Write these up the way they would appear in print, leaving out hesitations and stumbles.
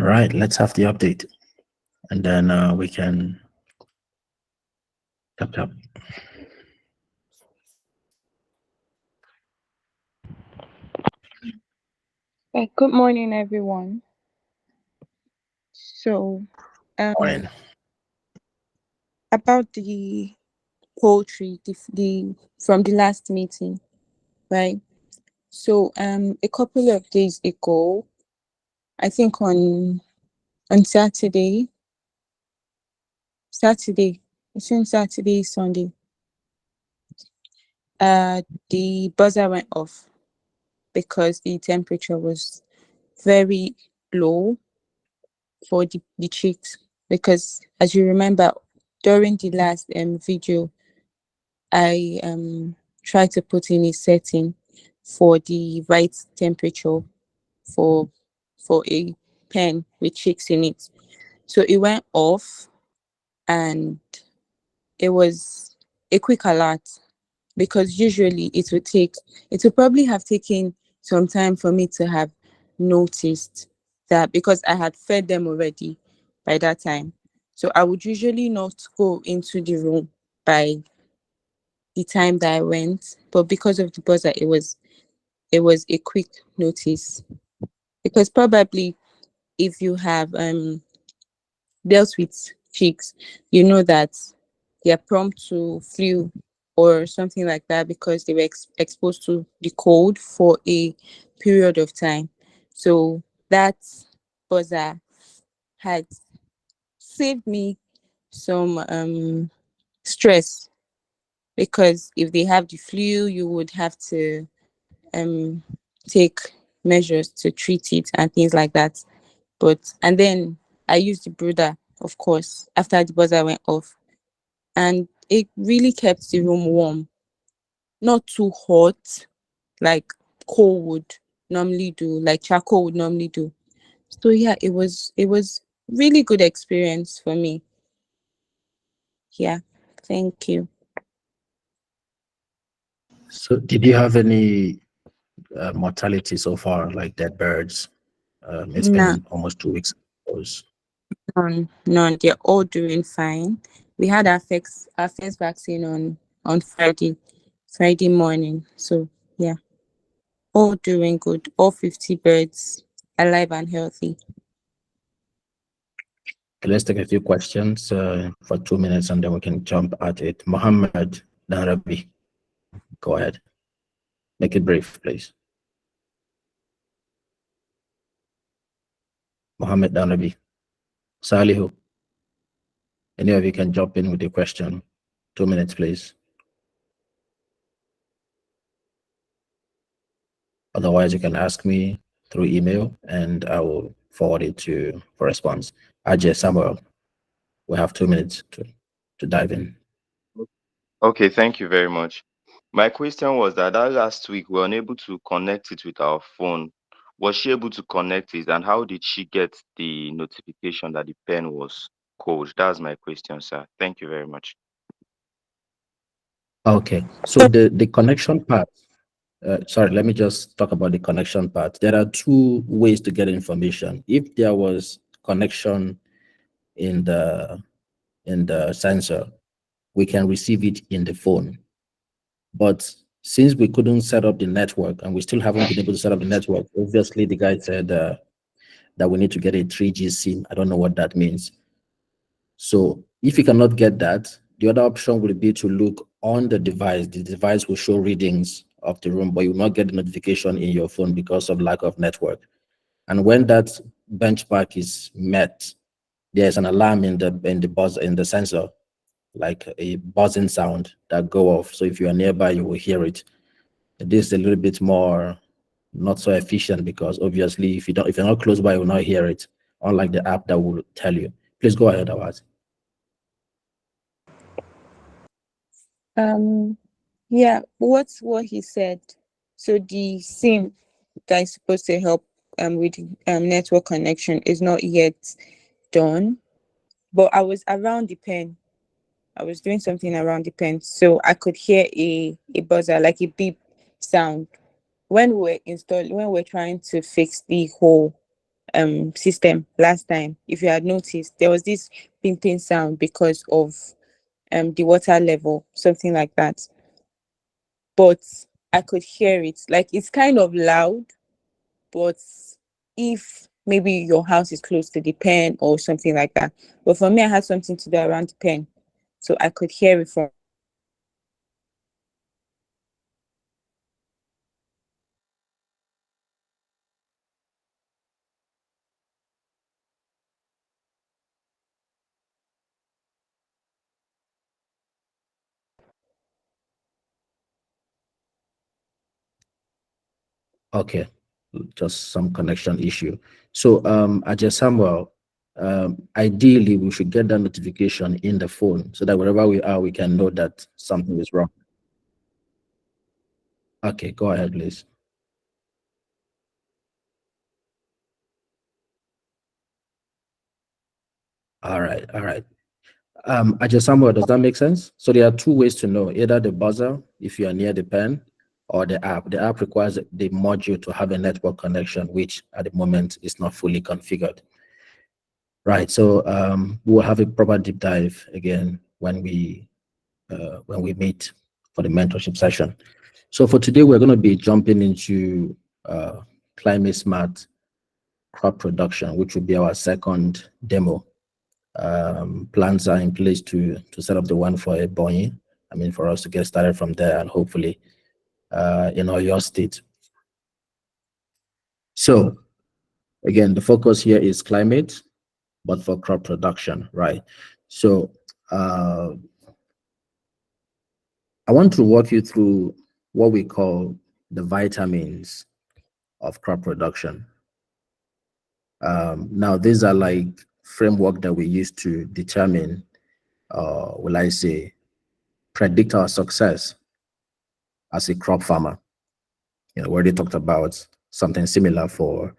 right, let's have the update, and then we can tap. Good morning, everyone. So, Morning. about the poultry, the from the last meeting, right? So, a couple of days ago, I think on Saturday, between Saturday Sunday, the buzzer went off because the temperature was very low for the chicks. Because as you remember, during the last video, I try to put in a setting for the right temperature for a pen with chicks in it. So it went off, and it was a quick alert, because usually it would probably have taken some time for me to have noticed that, because I had fed them already by that time. So I would usually not go into the room by the time that I went, but because of the buzzer, it was a quick notice. Because probably if you have dealt with chicks, you know that they are prompt to flu or something like that, because they were exposed to the cold for a period of time. So that buzzer had saved me some stress, because if they have the flu, you would have to um take measures to treat it and things like that. And then I used the brooder, of course, after the buzzer went off, and it really kept the room warm, not too hot like coal would normally do, like charcoal would normally do. So yeah, it was really good experience for me. Yeah, thank you. So, did you have any mortality so far, like dead birds? It's None, been almost 2 weeks. none. They're all doing fine. We had our first vaccine on Friday morning. So yeah, all doing good. All 50 birds alive and healthy. Okay, let's take a few questions for 2 minutes, and then we can jump at it. Mohammed Darabi, go ahead. Make it brief, please. Mohammed Darabi. Salihu, any of you can jump in with a question. 2 minutes, please. Otherwise, you can ask me through email, and I will forward it to for response. Ajay Samuel, we have 2 minutes to dive in. Okay, thank you very much. My question was that last week we were unable to connect it with our phone. Was she able to connect it, and how did she get the notification that the pen was cold? That's my question, sir. Thank you very much. Okay, so the connection part. Sorry, let me just talk about the connection part. There are two ways to get information. If there was connection in the sensor, we can receive it in the phone. But since we couldn't set up the network, and we still haven't been able to set up the network, obviously the guy said that we need to get a 3G SIM. I don't know what that means. So if you cannot get that, the other option would be to look on the device. The device will show readings of the room, but you will not get the notification in your phone because of lack of network. And when that benchmark is met, there's an alarm in the sensor, like a buzzing sound that go off. So if you are nearby, you will hear it. This is a little bit more not so efficient, because obviously if you're not close by, you will not hear it, unlike the app that will tell you. Please go ahead, Awaz. Yeah, what's what he said. So the SIM that is supposed to help with network connection is not yet done. But I was around the pen. I was doing something around the pen, so I could hear a buzzer, like a beep sound, when we're trying to fix the whole system last time, if you had noticed, there was this pimping sound because of the water level, something like that. But I could hear it. Like, it's kind of loud, but if maybe your house is close to the pen or something like that. But for me, I had something to do around the pen, so I could hear it from. Okay, just some connection issue. So, Ajay Samuel, ideally we should get that notification in the phone so that wherever we are, we can know that something is wrong. Okay, go ahead, please. All right, all right. Ajay Samuel, does that make sense? So there are two ways to know, either the buzzer, if you are near the pen, or the app. The app requires the module to have a network connection, which at the moment is not fully configured. Right, so we'll have a proper deep dive again when we meet for the mentorship session. So for today, we're going to be jumping into climate smart crop production, which will be our second demo. Plans are in place to set up the one for Ebonyi. I mean, for us to get started from there and hopefully in your state. So again, the focus here is climate, but for crop production, right? So I want to walk you through what we call the vitamins of crop production. Now, these are like framework that we use to determine, will I say, predict our success as a crop farmer. We already talked about something similar for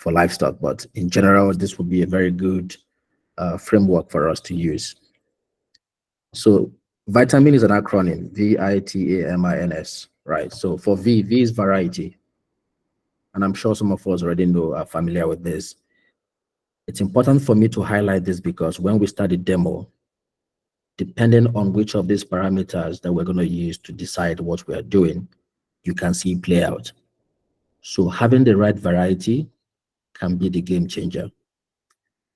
livestock, but in general, this would be a very good framework for us to use. So vitamin is an acronym, VITAMINS, right? So for V is variety. And I'm sure some of us already are familiar with this. It's important for me to highlight this because when we start the demo, depending on which of these parameters that we're going to use to decide what we are doing, you can see play out. So having the right variety can be the game changer.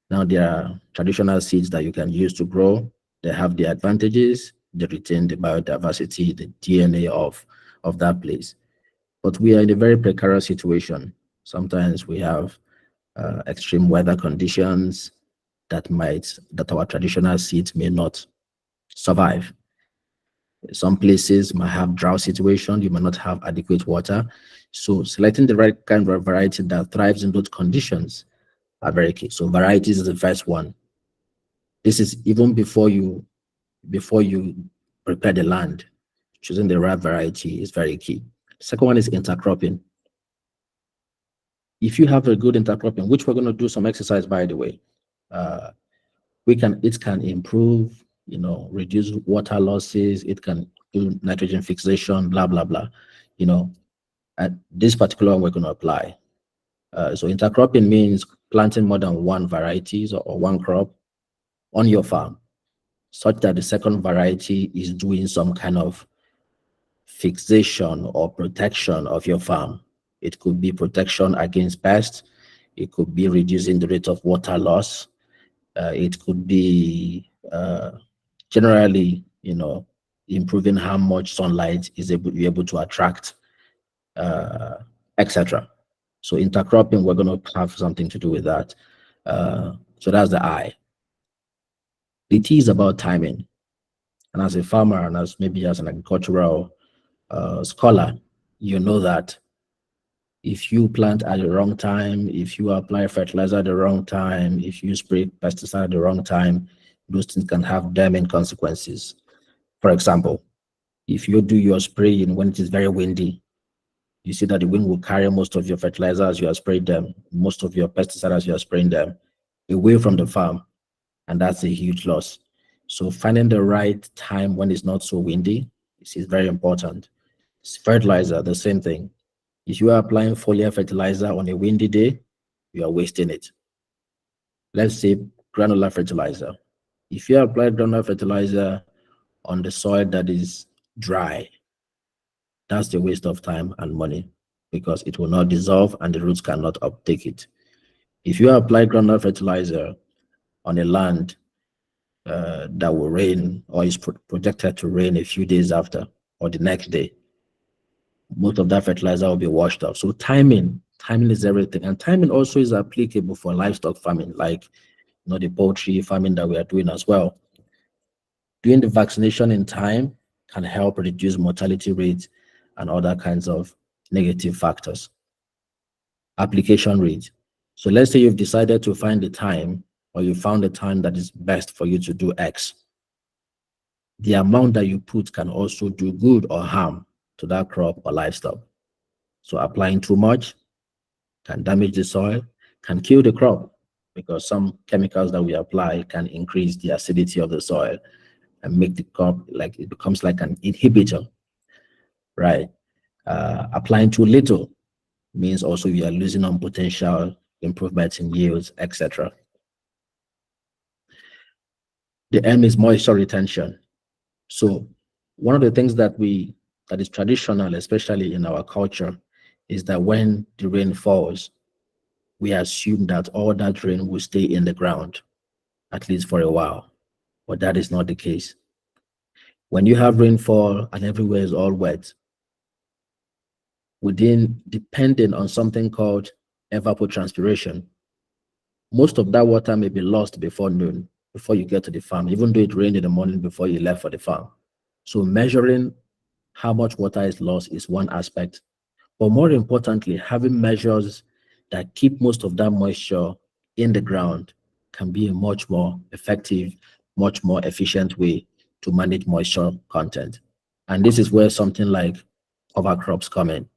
Now, there are traditional seeds that you can use to grow. They have the advantages, they retain the biodiversity, the DNA of that place. But we are in a very precarious situation. Sometimes we have extreme weather conditions that our traditional seeds may not survive. Some places might have drought situation, you might not have adequate water. So selecting the right kind of variety that thrives in those conditions are very key. So varieties is the first one. This is even before you prepare the land. Choosing the right variety is very key. Second one is intercropping. If you have a good intercropping, which we're going to do some exercise, by the way, it can improve, reduce water losses. It can do nitrogen fixation, blah, blah, blah. At this particular one we're going to apply. So intercropping means planting more than one varieties or one crop on your farm, such that the second variety is doing some kind of fixation or protection of your farm. It could be protection against pests. It could be reducing the rate of water loss. It could be generally, improving how much sunlight you're able to attract, etc. So intercropping, we're going to have something to do with that. So that's the I. The T is about timing. And as a farmer and maybe as an agricultural scholar, you know that if you plant at the wrong time, if you apply fertilizer at the wrong time, if you spray pesticide at the wrong time, those things can have damning consequences. For example, if you do your spraying when it is very windy, you see that the wind will carry most of your fertilizer as you are spraying them, most of your pesticide as you are spraying them away from the farm. And that's a huge loss. So finding the right time when it's not so windy is very important. Fertilizer, the same thing. If you are applying foliar fertilizer on a windy day, you are wasting it. Let's say granular fertilizer. If you apply granular fertilizer on the soil that is dry, that's the waste of time and money because it will not dissolve and the roots cannot uptake it. If you apply granular fertilizer on a land that will rain or is projected to rain a few days after or the next day, most of that fertilizer will be washed off. So timing is everything. And timing also is applicable for livestock farming, like the poultry farming that we are doing as well. Doing the vaccination in time can help reduce mortality rates and other kinds of negative factors. Application rate. So let's say you've decided to find the time or you found the time that is best for you to do X. The amount that you put can also do good or harm to that crop or livestock. So applying too much can damage the soil, can kill the crop because some chemicals that we apply can increase the acidity of the soil and make the crop like it becomes like an inhibitor, right? Applying too little means also you are losing on potential improvements in yields, etc. The M is moisture retention. So one of the things that is traditional, especially in our culture, is that when the rain falls, we assume that all that rain will stay in the ground, at least for a while. But that is not the case. When you have rainfall and everywhere is all wet, depending on something called evapotranspiration, most of that water may be lost before noon, before you get to the farm, even though it rained in the morning before you left for the farm. So measuring how much water is lost is one aspect. But more importantly, having measures that keep most of that moisture in the ground can be a much more effective, much more efficient way to manage moisture content. And this is where something like cover crops come in.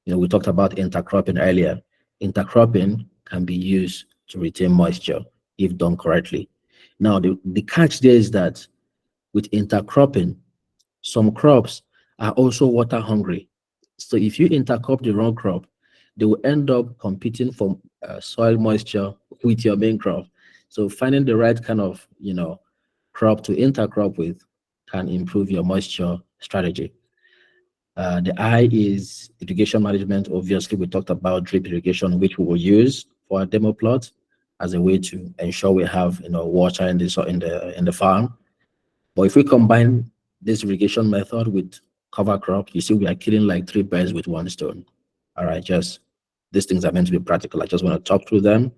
We talked about intercropping earlier. Intercropping can be used to retain moisture if done correctly. Now, the catch there is that with intercropping, some crops are also water hungry. So if you intercrop the wrong crop, they will end up competing for soil moisture with your main crop. So finding the right kind of crop to intercrop with can improve your moisture strategy. The I is irrigation management. Obviously, we talked about drip irrigation, which we will use for our demo plot as a way to ensure we have water in the farm. But if we combine this irrigation method with cover crop, you see we are killing like three birds with one stone. All right, just these things are meant to be practical. I just want to talk through them,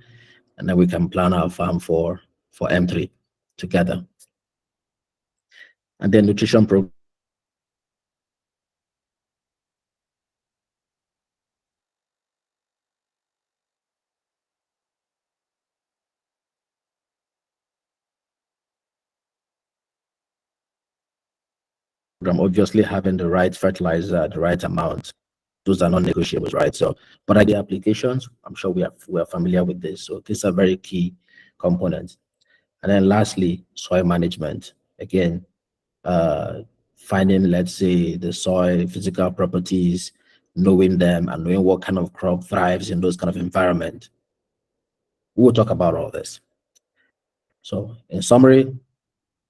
and then we can plan our farm for M3 together. And then nutrition program obviously having the right fertilizer, the right amount, those are non-negotiables, right? So, but the applications, I'm sure we are familiar with this. So these are very key components. And then lastly, soil management. Again, finding, let's say, the soil physical properties, knowing them and knowing what kind of crop thrives in those kind of environment. We'll talk about all this. So in summary,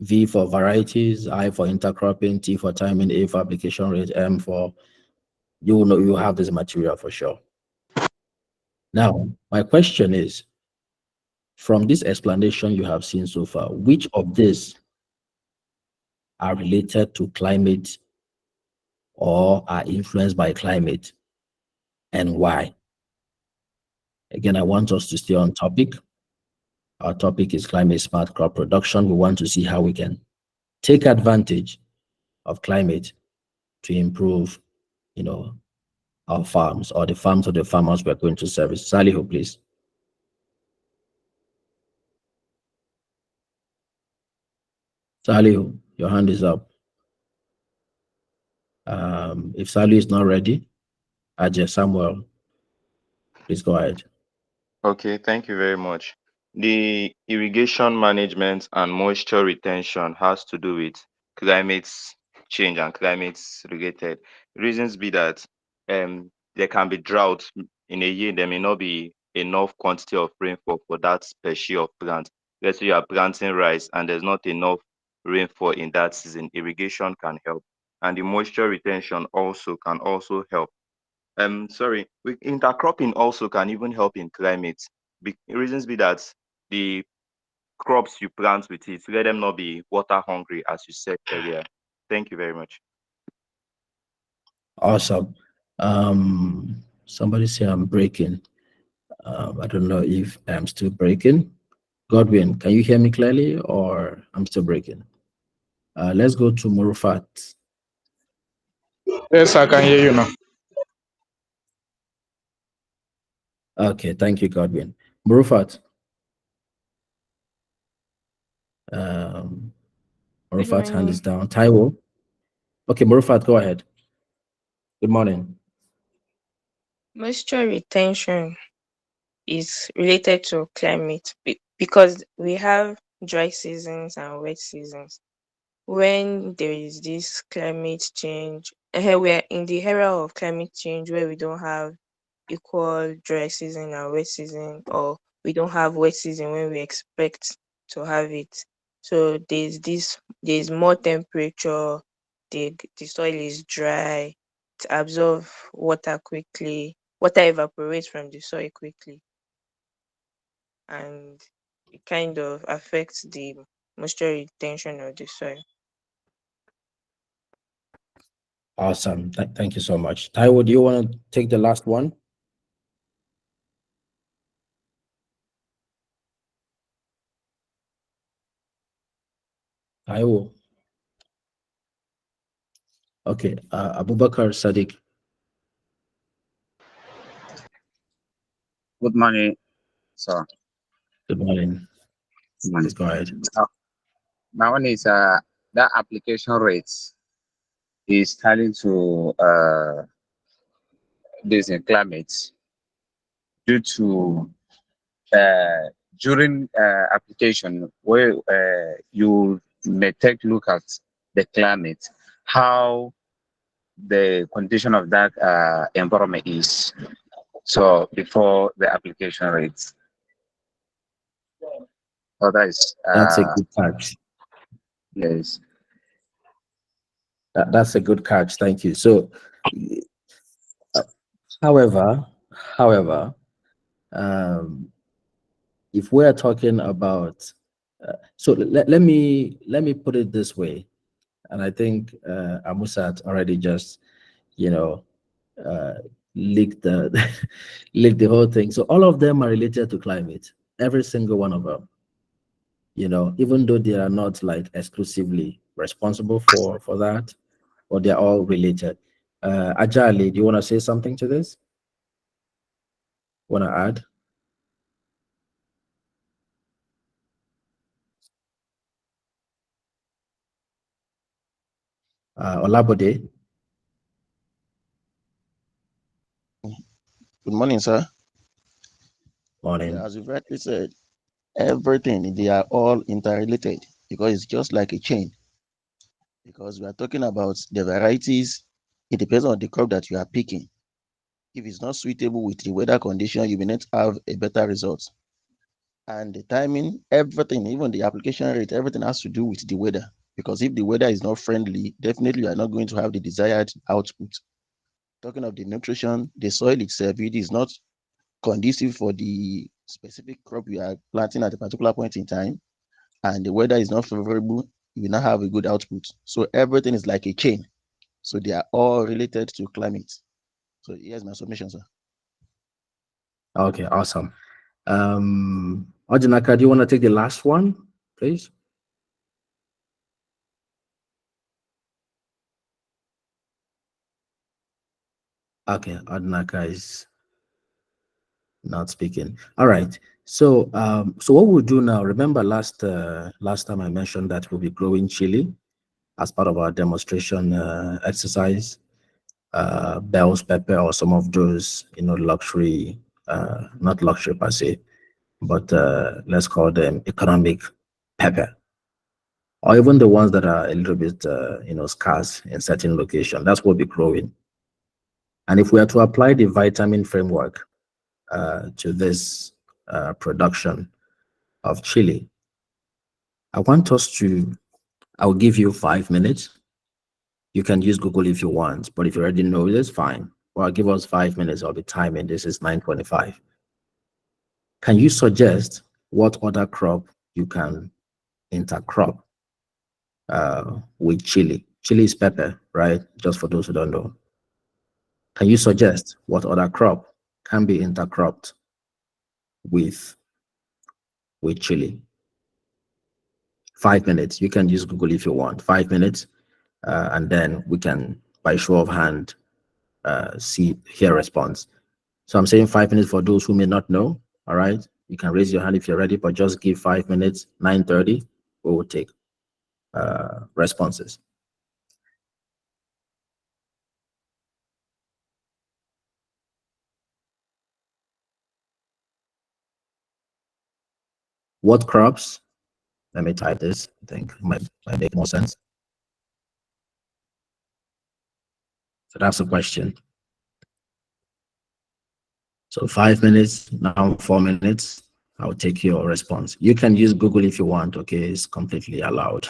V for varieties, I for intercropping, T for timing, A for application rate, M for you will know you have this material for sure. Now, my question is, from this explanation you have seen so far, which of these are related to climate or are influenced by climate and why? Again, I want us to stay on topic. Our topic is climate smart crop production. We want to see how we can take advantage of climate to improve, our farms or the farms of the farmers we're going to service. Salihu, please. Salihu, your hand is up. If Salihu is not ready, Ajay Samuel, please go ahead. Okay, thank you very much. The irrigation management and moisture retention has to do with climate change and climate related. Reasons be that there can be drought in a year, there may not be enough quantity of rainfall for that species of plant. Let's say you are planting rice and there's not enough rainfall in that season, irrigation can help. And the moisture retention also can also help. Sorry, intercropping also can even help in climate. Reasons be that the crops you plant with it, let them not be water hungry, as you said earlier. Thank you very much. Awesome. Somebody say I'm breaking. I don't know if I'm still breaking. Godwin, can you hear me clearly or I'm still breaking? Let's go to Murufat. Yes, I can hear you now. Okay, thank you, Godwin. Murufat. Um, Good Murufat's hand is morning. down. Taiwo. Okay, Murufat, go ahead. Good morning. Moisture retention is related to climate because we have dry seasons and wet seasons. When there is this climate change, we're in the era of climate change where we don't have equal dry season and wet season, or we don't have wet season when we expect to have it. So there's more temperature, the soil is dry, it absorb water quickly, water evaporates from the soil quickly, and it kind of affects the moisture retention of the soil. Awesome. Thank you so much. Taiwo, do you want to take the last one? Taiwo. Okay, Abubakar Sadiq. Good morning, sir. Good morning. Good morning. Please go ahead. My one is that application rates is starting to this in climate due to uh, during application where you may take look at the climate, how the condition of that environment is. So before the application rates, so that is That's a good catch. yes. That's a good catch. Thank you. So, uh, however, however, um, if we are talking about, so let me put it this way, and I think Amusat already just, you know, uh, leaked the leaked the whole thing. So all of them are related to climate. Every single one of them. Even though they are not like exclusively responsible for that, or they're all related. Ajali, do you want to say something to this? Want to add? Olabode, Good morning, sir. morning. As you've rightly said, everything, they are all interrelated because it's just like a chain. Because we are talking about the varieties, it depends on the crop that you are picking. If it's not suitable with the weather condition, you may not have a better result. And the timing, everything, even the application rate, everything has to do with the weather. Because if the weather is not friendly, definitely you are not going to have the desired output. Talking of the nutrition, the soil itself, it is not conducive for the specific crop you are planting at a particular point in time, and the weather is not favorable, you will not have a good output. So everything is like a chain. So they are all related to climate. So here's my submission, sir. Okay, awesome. Ojinaka, do you want to take the last one, please? Okay, Ojinaka is not speaking. All right. So what we'll do now, remember last time I mentioned that we'll be growing chili as part of our demonstration exercise, Bell's pepper or some of those, luxury, not luxury per se, but let's call them economic pepper, or even the ones that are a little bit, scarce in certain location. That's what we're growing. And if we are to apply the vitamin framework, to this production of chili. I want us to, I'll give you 5 minutes. You can use Google if you want, but if you already know this, fine. Well, give us 5 minutes of the timing. This is 9:25. Can you suggest what other crop you can intercrop with chili? Chili is pepper, right? Just for those who don't know. Can you suggest what other crop can be intercropped with chili? 5 minutes. You can use Google if you want. 5 minutes, and then we can, by show of hand, hear response. So I'm saying 5 minutes for those who may not know. All right, you can raise your hand if you're ready, but just give 5 minutes. 9:30, we will take responses. What crops? Let me type this. I think it might make more sense. So that's the question. So 5 minutes, now 4 minutes. I'll take your response. You can use Google if you want, okay? It's completely allowed.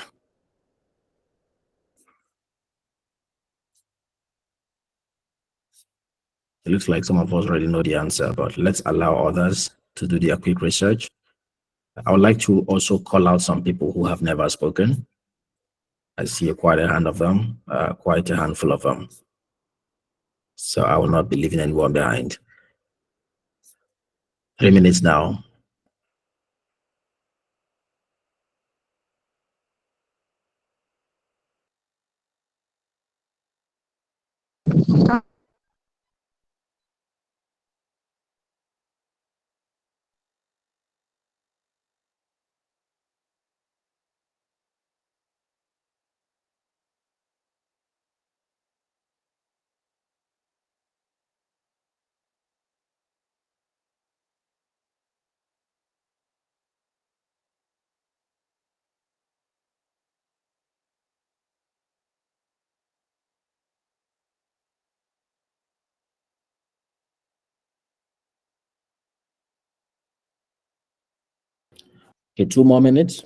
It looks like some of us already know the answer, but let's allow others to do their quick research. I would like to also call out some people who have never spoken. I see quite a hand of them, quite a handful of them. So I will not be leaving anyone behind. 3 minutes now. Okay, 2 more minutes.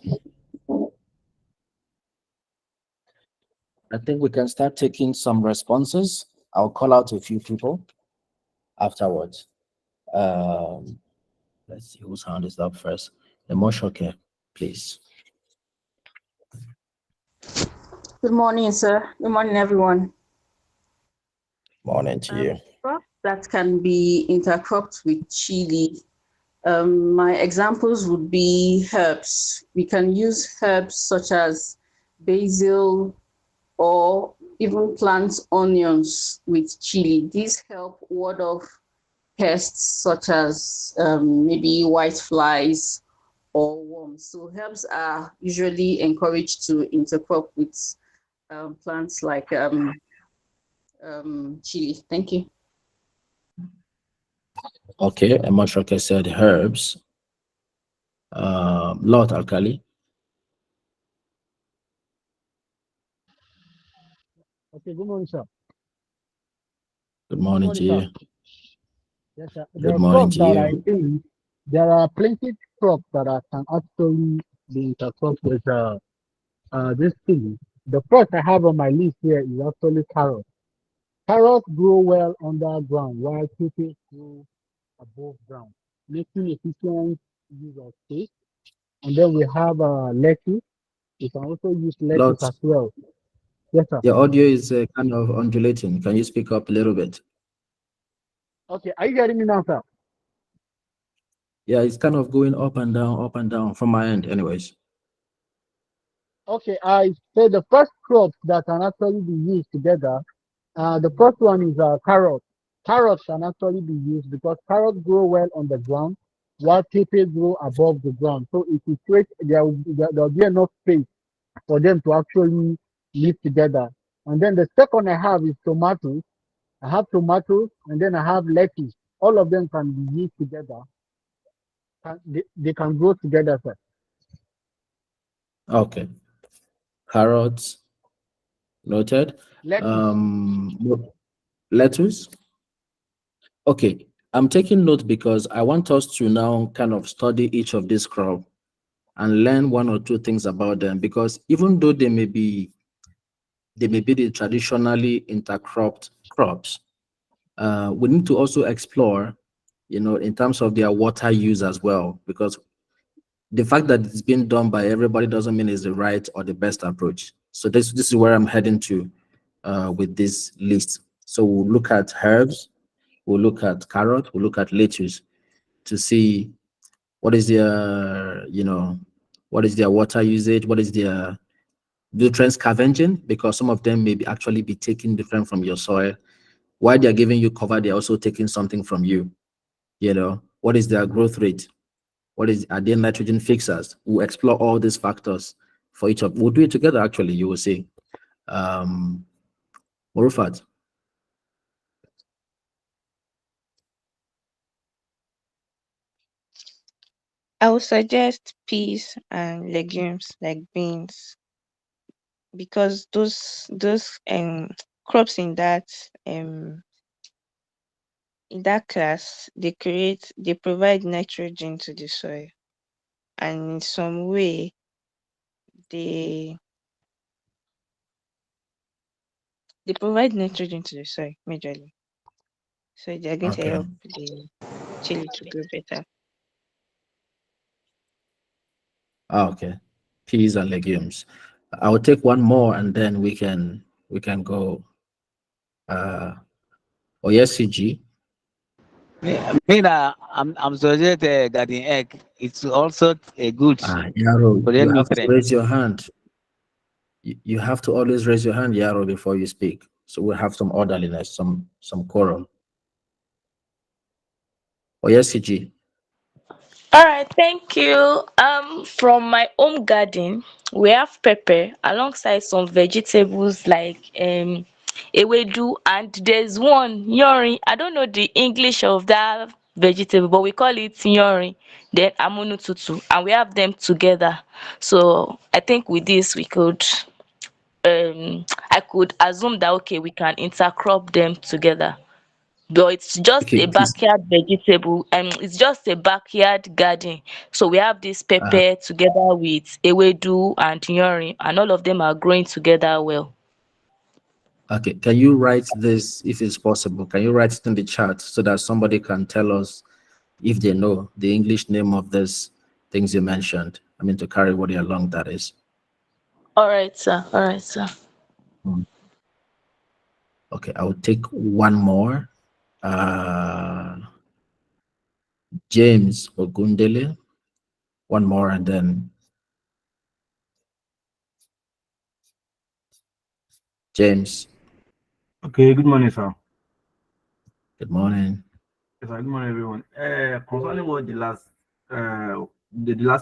I think we can start taking some responses. I'll call out a few people afterwards. Let's see whose hand is up first. Emoshoke, please. Good morning, sir. Good morning, everyone. Morning to you. Crops that can be intercropped with chili. My examples would be herbs. We can use herbs such as basil or even plant onions with chili. These help ward off pests such as maybe white flies or worms. So herbs are usually encouraged to intercrop with plants like chili. Thank you. Okay, Emoshoke said herbs. Lord Alkali. Okay, good morning, sir. Good morning to you. Yes, sir. Good The morning crop to that I you. think there are plenty crops that can actually be intercropped with this thing. The first I have on my list here is actually carrot. Carrots grow well underground while pepper grow above ground, making efficient use of space. And then we have lettuce. You can also use Lord, lettuce as well. Yes, sir. your audio is kind of undulating. Can you speak up a little bit? Okay, are you hearing me now, sir? Yeah, it's kind of going up and down from my end, anyways. Okay, I said the first crops that can actually be used together. The first one is carrot. Carrots can actually be used because carrots grow well on the ground, while pepper grow above the ground. So if you create, there will be enough space for them to actually live together. And then the second I have is tomatoes. I have tomatoes, and then I have lettuce. All of them can be used together. They can grow together, sir. Okay. Carrots, noted. Lettuce. Lettuce. Okay. I'm taking note because I want us to now kind of study each of these crop and learn one or two things about them, because even though they may be the traditionally intercropped crops, we need to also explore, in terms of their water use as well, because the fact that it's being done by everybody doesn't mean it's the right or the best approach. So this is where I'm heading to with this list. So we'll look at herbs, we'll look at carrot, we'll look at lettuce to see what is their, what is their water usage, what is their nutrient scavenging, because some of them may be actually be taking different from your soil. While they're giving you cover, they're also taking something from you. What is their growth rate? Are they nitrogen fixers? We'll explore all these factors for each of. We'll do it together. Actually, you will see. Morufat. I would suggest peas and legumes like beans because those crops um in that class they provide nitrogen to the soil, and in some way they they provide nitrogen to the soil majorly, so they are going to Okay. help the chili to grow better. Okay. Peas and legumes. I will take one more and then we can go. Oh yes, CG. I'm suggest garden egg. It's also a good Yaro, for the you have to nutrient. raise your hand. You have to always raise your hand, Yaro, before you speak. So we'll have some orderliness, some quorum. Oh yes, CG. All right, thank you. From my home garden, we have pepper alongside some vegetables like ewedu, and there's one yori. I don't know the English of that vegetable, but we call it yori. Then amunututu, and we have them together. So I think with this we could I could assume that okay we can intercrop them together, but it's just a Okay, please. backyard vegetable and it's just a backyard garden. So we have this Uh, pepper together with ewedu and yori, and all of them are growing together well. okay, can you write this if it's possible? Can you write it in the chat so that somebody can tell us if they know the English name of this things you mentioned? I mean, to carry what along that is. All right, sir. All right, sir. Hmm. Okay, I will take one more. Uh, James Ogundele. One more and then James. Okay, good morning, sir. Good morning. Yes, sir, good morning, everyone. Concerning what the last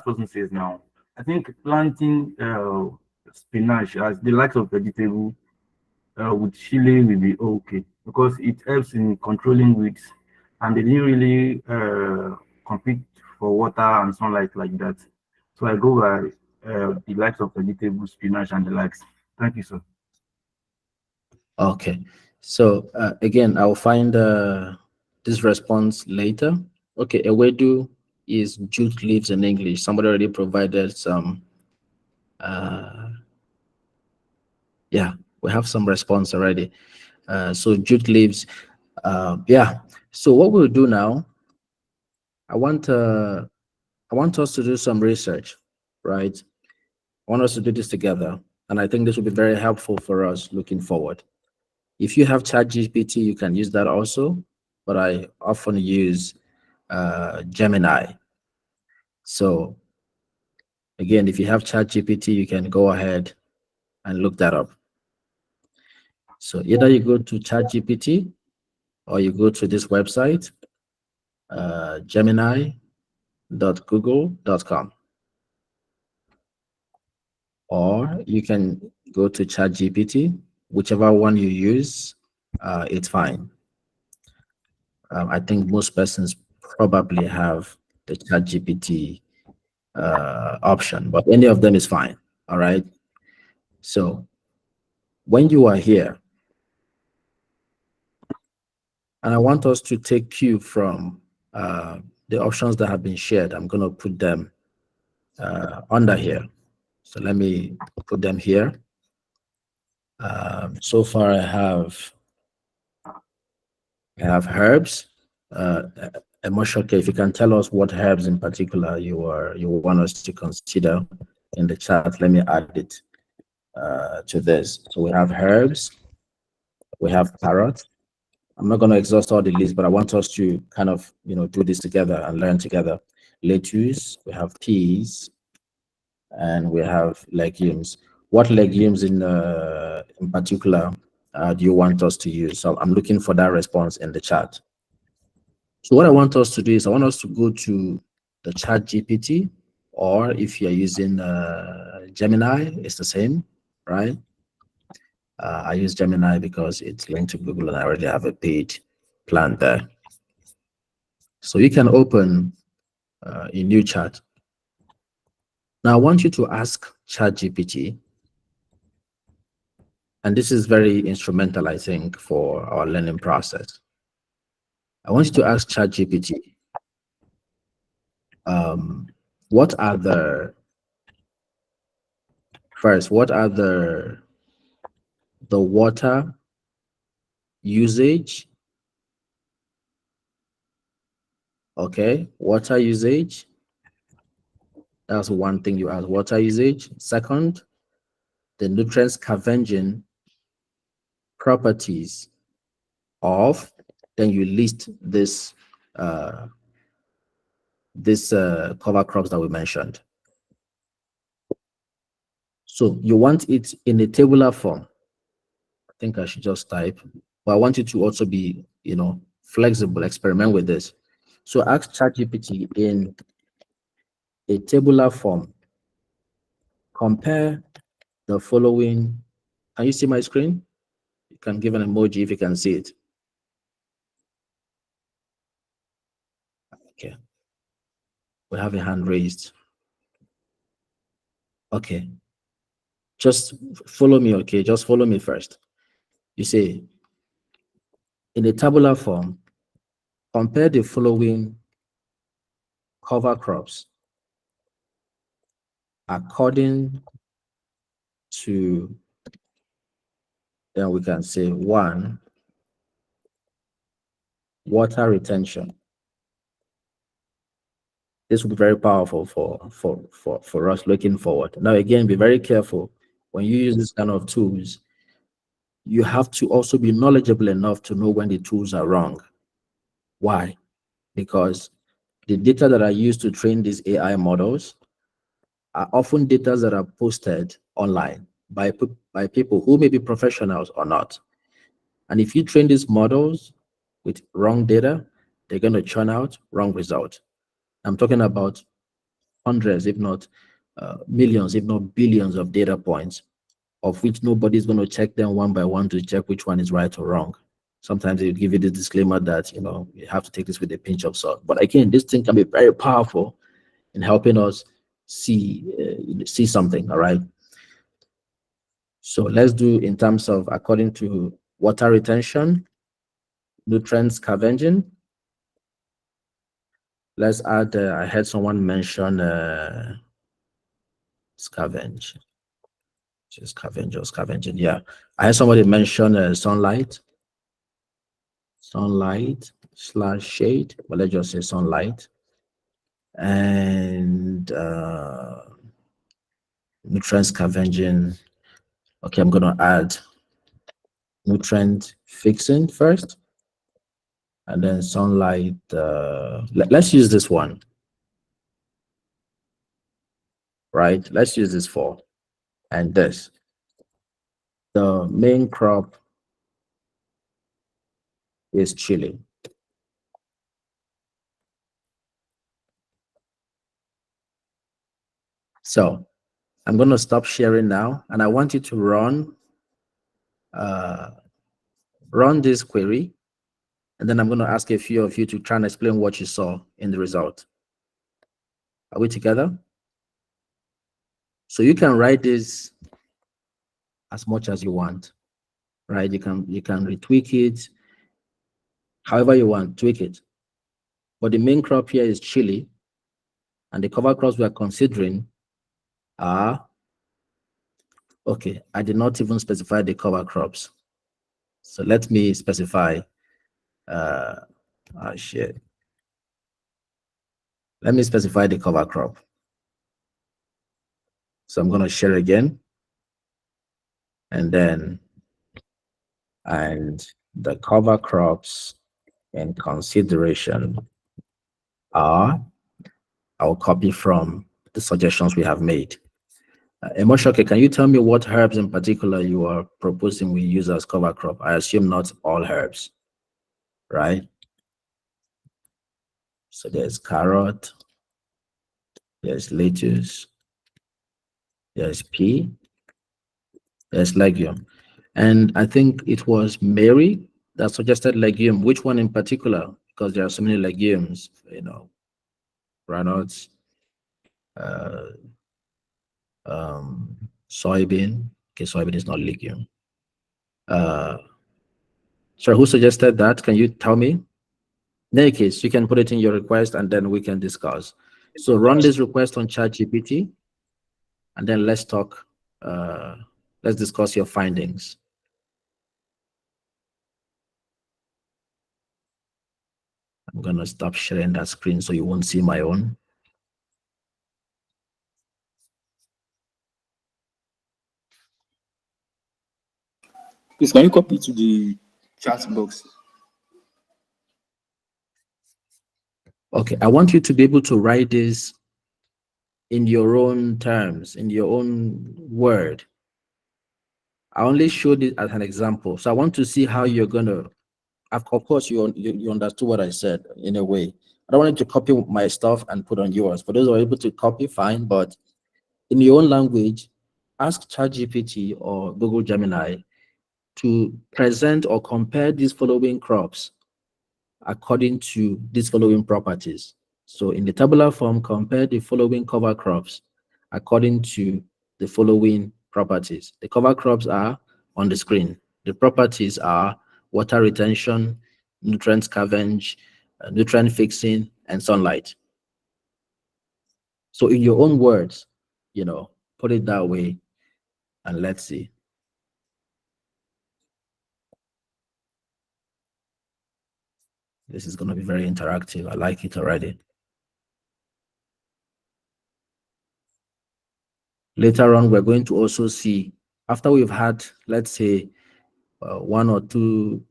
person says now, I think planting spinach as the likes of vegetable with chili will be okay because it helps in controlling weeds, and they didn't really compete for water and sunlight like that. So I go by the likes of vegetable, spinach, and the likes. Thank you, sir. Okay. So again, I'll find this response later. Okay, ewedu is jute leaves in English. Somebody already provided some. Yeah, we have some response already. So jute leaves. Yeah. So what we'll do now, I want us to do some research, right? I want us to do this together, and I think this will be very helpful for us looking forward. If you have ChatGPT, you can use that also, but I often use Gemini. So again, if you have ChatGPT, you can go ahead and look that up. So either you go to ChatGPT or you go to this website, gemini.google.com, or you can go to ChatGPT, whichever one you use, it's fine. I think most persons probably have the ChatGPT option, but any of them is fine. All right. So when you are here, And I want us to take cue from the options that have been shared. I'm going to put them under here. So let me put them here. So far I have herbs. Emotional care, if you can tell us what herbs in particular you want us to consider in the chat, let me add it to this. So we have herbs, we have carrots. I'm not going to exhaust all the list, but I want us to kind of do this together and learn together. Lettuce, we have peas, and we have legumes. What legumes in particular do you want us to use? So I'm looking for that response in the chat. So what I want us to do is I want us to go to the chat GPT, or if you're using Gemini, it's the same, right? I use Gemini because it's linked to Google and I already have a paid plan there. So you can open a new chat. Now I want you to ask ChatGPT, and this is very instrumental, I think, for our learning process. I want you to ask ChatGPT, what are the water usage? Okay, water usage. That's one thing you ask, water usage. Second, the nutrient scavenging properties of, then you list this cover crops that we mentioned. So you want it in a tabular form. I think I should just type, but I want you to also be, flexible, experiment with this. So ask ChatGPT in a tabular form, compare the following. Can you see my screen? You can give an emoji if you can see it. Okay. We have a hand raised. Okay. Just follow me, okay? Just follow me first. You say, in a tabular form, compare the following cover crops according to, then we can say, 1, water retention. This will be very powerful for us looking forward. Now, again, be very careful when you use this kind of tools. You have to also be knowledgeable enough to know when the tools are wrong. Why? Because the data that are used to train these AI models are often data that are posted online by people who may be professionals or not. And if you train these models with wrong data, they're going to churn out wrong results. I'm talking about hundreds, if not millions, if not billions of data points, of which nobody's going to check them one by one to check which one is right or wrong. Sometimes they give you the disclaimer that, you have to take this with a pinch of salt. But again, this thing can be very powerful in helping us see something, all right? So let's do in terms of according to water retention, nutrient scavenging. Let's add, I heard someone mention scavenge. Just scavenge or scavenging, yeah. I heard somebody mention sunlight / shade, but let's just say sunlight. And nutrient scavenging. Okay, I'm going to add nutrient fixing first, and then sunlight. Let's use this one, right? Let's use this for, and this. The main crop is chili. So I'm going to stop sharing now, and I want you to run this query, and then I'm going to ask a few of you to try and explain what you saw in the result. Are we together? So you can write this as much as you want, right? You can retweak it. However you want, tweak it. But the main crop here is chili, and the cover crops we are considering are, okay, I did not even specify the cover crops. So let me specify, shit. Let me specify the cover crop. So I'm going to share again. And then, and the cover crops in consideration are, I'll copy from the suggestions we have made. Emoshoke, can you tell me what herbs in particular you are proposing we use as cover crop? I assume not all herbs, right? So there's carrot, there's lettuce, there's pea, there's legume. And I think it was Mary that suggested legume. Which one in particular? Because there are so many legumes, granules, uh, soybean. Okay, soybean is not legume. Sorry, who suggested that? Can you tell me? In any case, you can put it in your request and then we can discuss. So run this request on ChatGPT and then let's talk, let's discuss your findings. I'm gonna stop sharing that screen so you won't see my own. Please, can you copy to the chat box? Okay, I want you to be able to write this in your own terms, in your own word. I only showed it as an example. So I want to see how you're gonna, of course, you understood what I said in a way. I don't want you to copy my stuff and put on yours. For those who are able to copy, fine, but in your own language, ask ChatGPT or Google Gemini to present or compare these following crops according to these following properties. So in the tabular form, compare the following cover crops according to the following properties. The cover crops are on the screen. The properties are water retention, nutrient scavenge, nutrient fixing, and sunlight. So in your own words, put it that way, and let's see. This is going to be very interactive. I like it already. Later on, we're going to also see, after we've had, let's say, one or two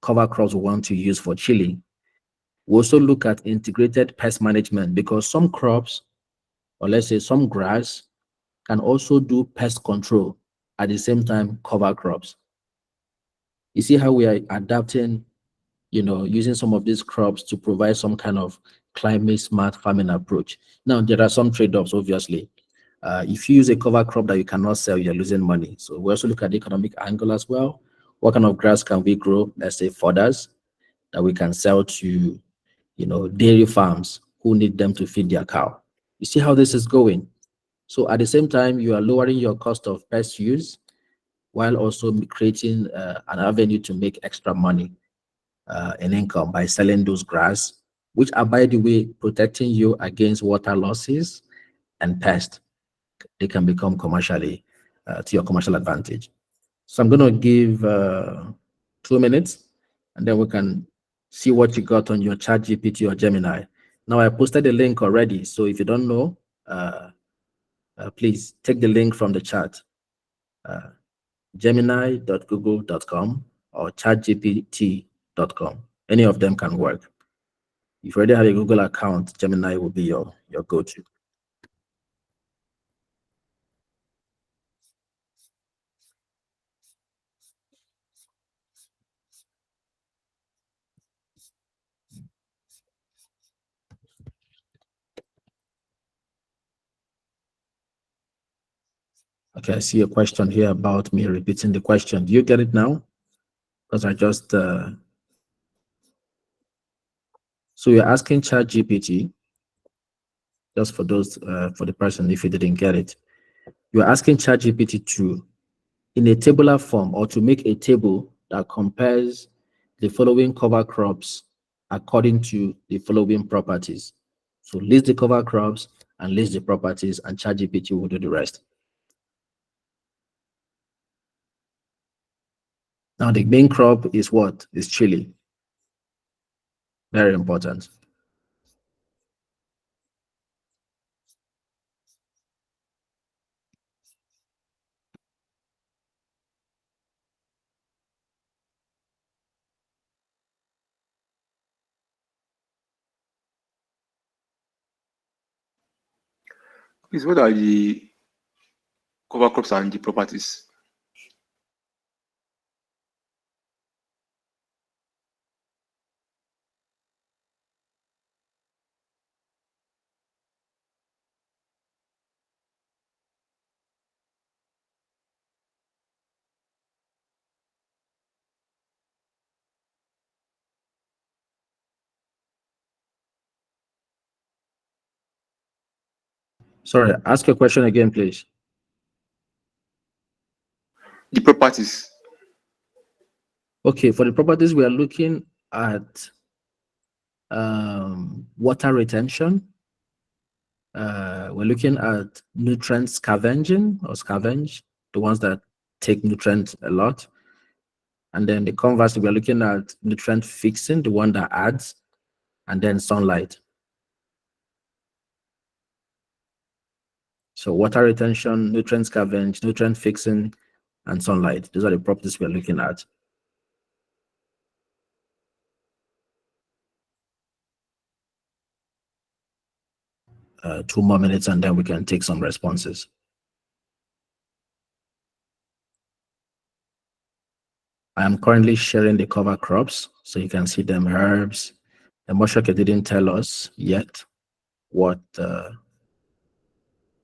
cover crops we want to use for chili, we also look at integrated pest management, because some crops, or let's say some grass, can also do pest control at the same time cover crops. You see how we are adapting, using some of these crops to provide some kind of climate smart farming approach. Now, there are some trade-offs, obviously. If you use a cover crop that you cannot sell, you're losing money. So we also look at the economic angle as well. What kind of grass can we grow? Let's say fodders that we can sell to, dairy farms who need them to feed their cow. You see how this is going? So at the same time, you are lowering your cost of pest use while also creating an avenue to make extra money and income by selling those grass, which are, by the way, protecting you against water losses and pests. They can become commercially to your commercial advantage. So I'm going to give 2 minutes, and then we can see what you got on your Chat GPT or Gemini. Now I posted the link already, so if you don't know, please take the link from the chat, gemini.google.com or chatgpt.com. Any of them can work. If you already have a Google account, Gemini will be your go-to. Okay, I see a question here about me repeating the question. Do you get it now? Because I just so you're asking ChatGPT, just for those for the person if you didn't get it, you're asking ChatGPT to, in a tabular form, or to make a table that compares the following cover crops according to the following properties. So list the cover crops and list the properties, and ChatGPT will do the rest. Now the main crop is what? Is chili. Very important. Please, what are the cover crops and the properties? Sorry, ask your question again, please. The properties. Okay, for the properties, we are looking at water retention. We're looking at nutrient scavenging or scavenge, the ones that take nutrients a lot. And then the converse, we're looking at nutrient fixing, the one that adds, and then sunlight. So water retention, nutrient scavenge, nutrient fixing, and sunlight. Those are the properties we're looking at. Two more minutes and then we can take some responses. I am currently sharing the cover crops, so you can see them herbs. The Moshake didn't tell us yet what.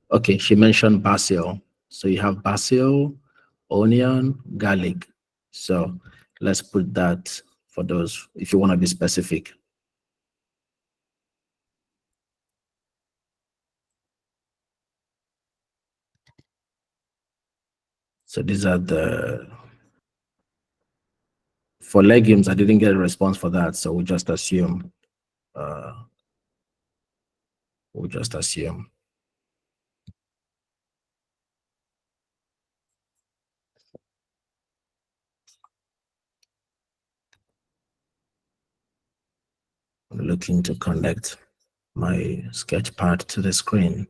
Okay, she mentioned basil. So you have basil, onion, garlic. So let's put that for those if you want to be specific. So these are the, for legumes, I didn't get a response for that. So we'll just assume. We'll just assume. I'm looking to connect my sketch pad to the screen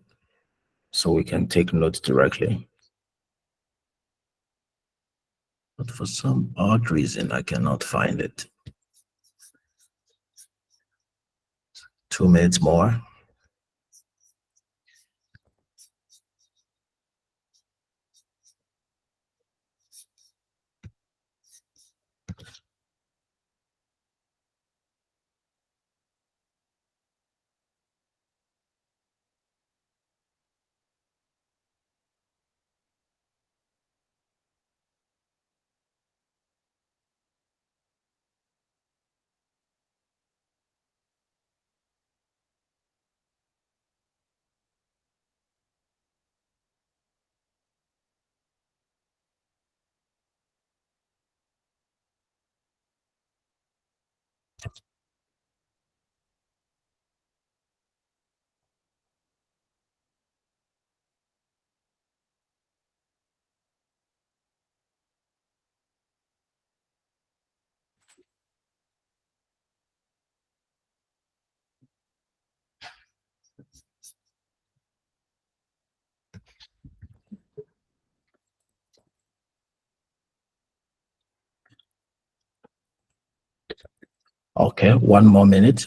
so we can take notes directly. But for some odd reason, I cannot find it. 2 minutes more. Okay, 1 more minute.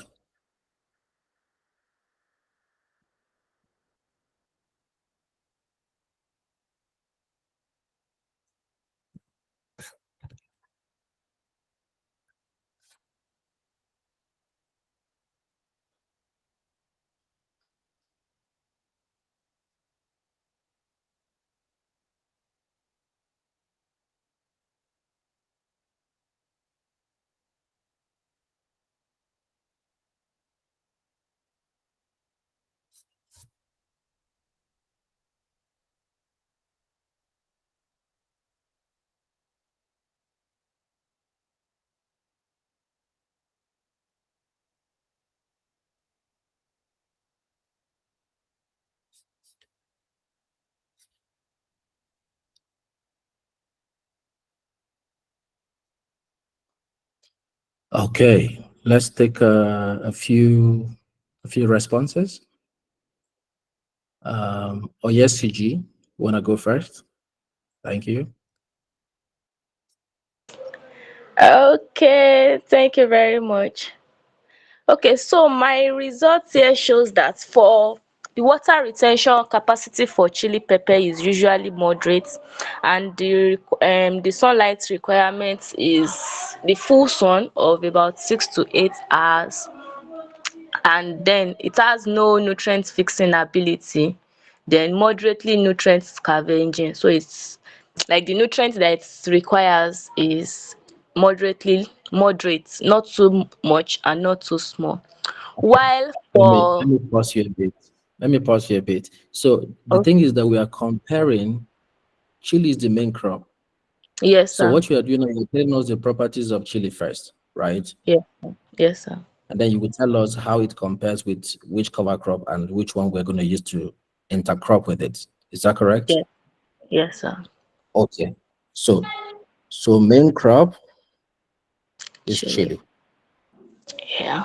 Okay, let's take a few responses. Yes, CG, wanna go first? Thank you. Okay, thank you very much. Okay, so my results here shows that for the water retention capacity for chili pepper is usually moderate, and the sunlight requirement is the full sun of about 6 to 8 hours, and then it has no nutrient fixing ability, then moderately nutrient scavenging. So it's like the nutrient that it requires is moderate, not too much and not too small. While Let for me pause you a bit. Let me pause you a bit. So the oh, thing is that we are comparing chili is the main crop. yes So sir, what you are doing, you're telling us the properties of chili first, right? yes sir, yes sir, And then you will tell us how it compares with which cover crop and which one we're going to use to intercrop with it. Is that correct? yes, yes sir. Okay. So main crop is Chili, chili. yeah.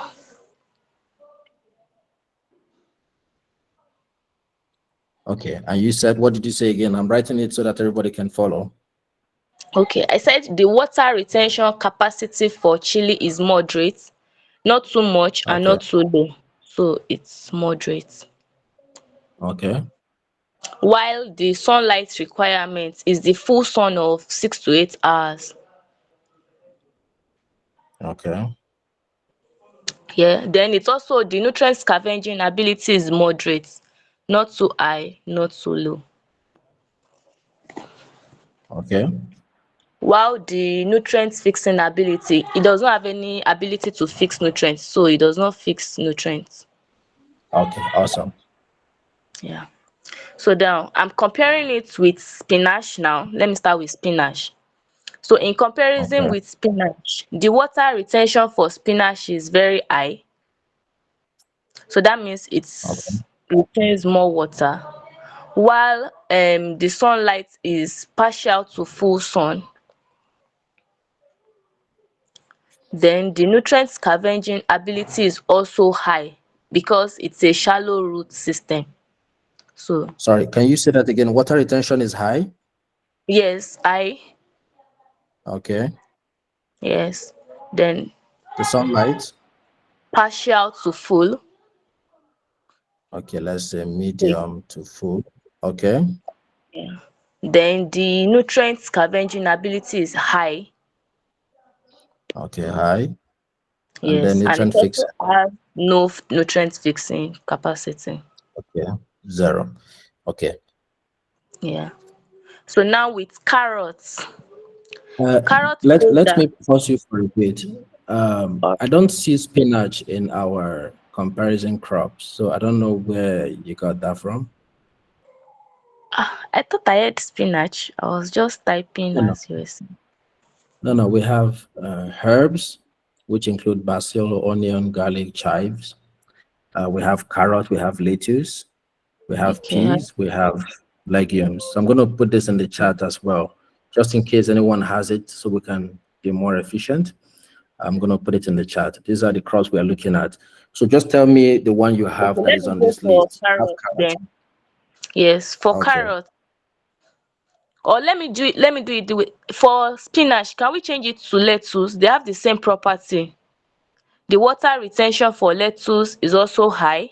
Okay. And you said, what did you say again? I'm writing it so that everybody can follow. Okay, I said the water retention capacity for chili is moderate, not too much and Okay. not too low, so it's moderate. Okay. While the sunlight requirement is the full sun of 6 to 8 hours. Okay. Yeah, then it's also the nutrient scavenging ability is moderate, not too high, not too low. Okay. While the nutrient fixing ability, it does not have any ability to fix nutrients, so it does not fix nutrients. Okay. Awesome. Yeah. So now I'm comparing it with spinach now. Let me start with spinach. So in comparison Okay. with spinach, the water retention for spinach is very high. So that means Okay. it's retains more water. While the sunlight is partial to full sun, then the nutrient scavenging ability is also high because it's a shallow root system. So Sorry. Can you say that again? Water retention is high. yes, Okay. yes. Then The sunlight. partial to full. Okay. Let's say So medium to full. Okay. yeah. Then the nutrient scavenging ability is high. Okay. High. And then Yes, and it nutrient also fixing. has no nutrient fixing capacity. Okay. Zero. Okay. Yeah. So now with carrots, Uh, carrots let shows let that me pause you for a bit. I don't see spinach in our comparison crops, so I don't know where you got that from. I thought I had spinach. I was just typing No, no, as you were saying. no, no. We have herbs, which include basil, onion, garlic, chives. We have carrot, we have lettuce, we have Okay. peas, we have legumes. So I'm going to put this in the chat as well, just in case anyone has it, so we can be more efficient. I'm going to put it in the chat. These are the crops we are looking at. So just tell me the one you have Okay, that let is me on go this for list. Have carrot carrot. then. Yes, for Okay. carrot. Or let me do it the way for spinach. Can we change it to lettuce? They have the same property. The water retention for lettuce is also high.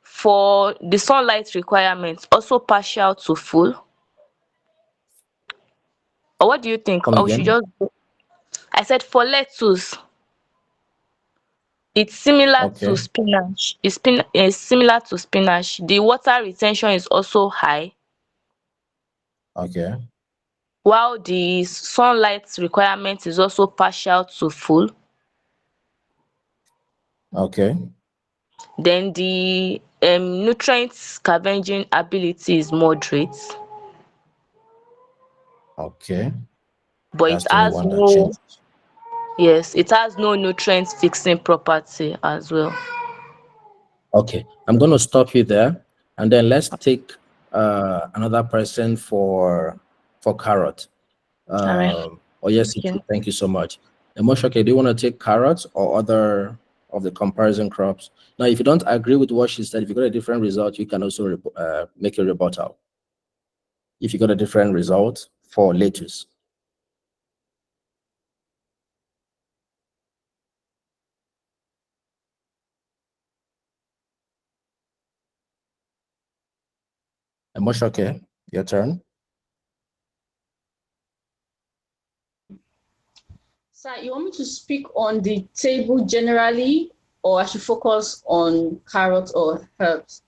For the sunlight requirement, also partial to full. Or what do you think? Come Or we should again. just I said for lettuce, it's similar to Okay. spinach. It's similar to spinach. The water retention is also high, Okay. while the sunlight requirement is also partial to full. Okay. Then the nutrient scavenging ability is moderate, Okay. but it That's the only has one that no changed. yes, it has no nutrient fixing property as well. Okay. I'm going to stop you there, and then let's take another person for carrot. All right. Oh yes, Thank you. thank you so much. Emoshake, do you want to take carrots or other of the comparison crops? Now, if you don't agree with what she said, if you got a different result, you can also make a rebuttal. If you got a different result for lettuce. Emoshake, your turn. Sir, you want me to speak on the table generally, or I should focus on carrots or herbs?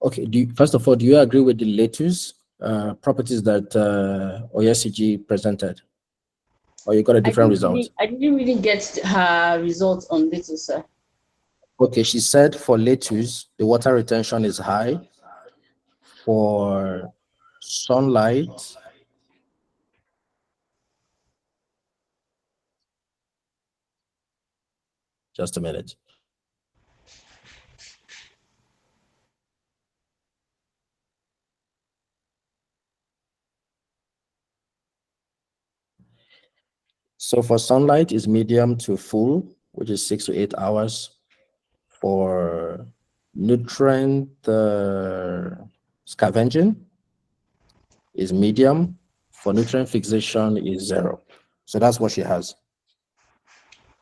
Okay, first of all, do you agree with the lettuce properties that OSCG presented? Or you got a different result? I didn't really get her results on this, sir. Okay, she said for lettuce, the water retention is high. For sunlight, just a minute. So for sunlight is medium to full, which is 6 to 8 hours. For nutrient scavenging is medium. For nutrient fixation is 0. So that's what she has.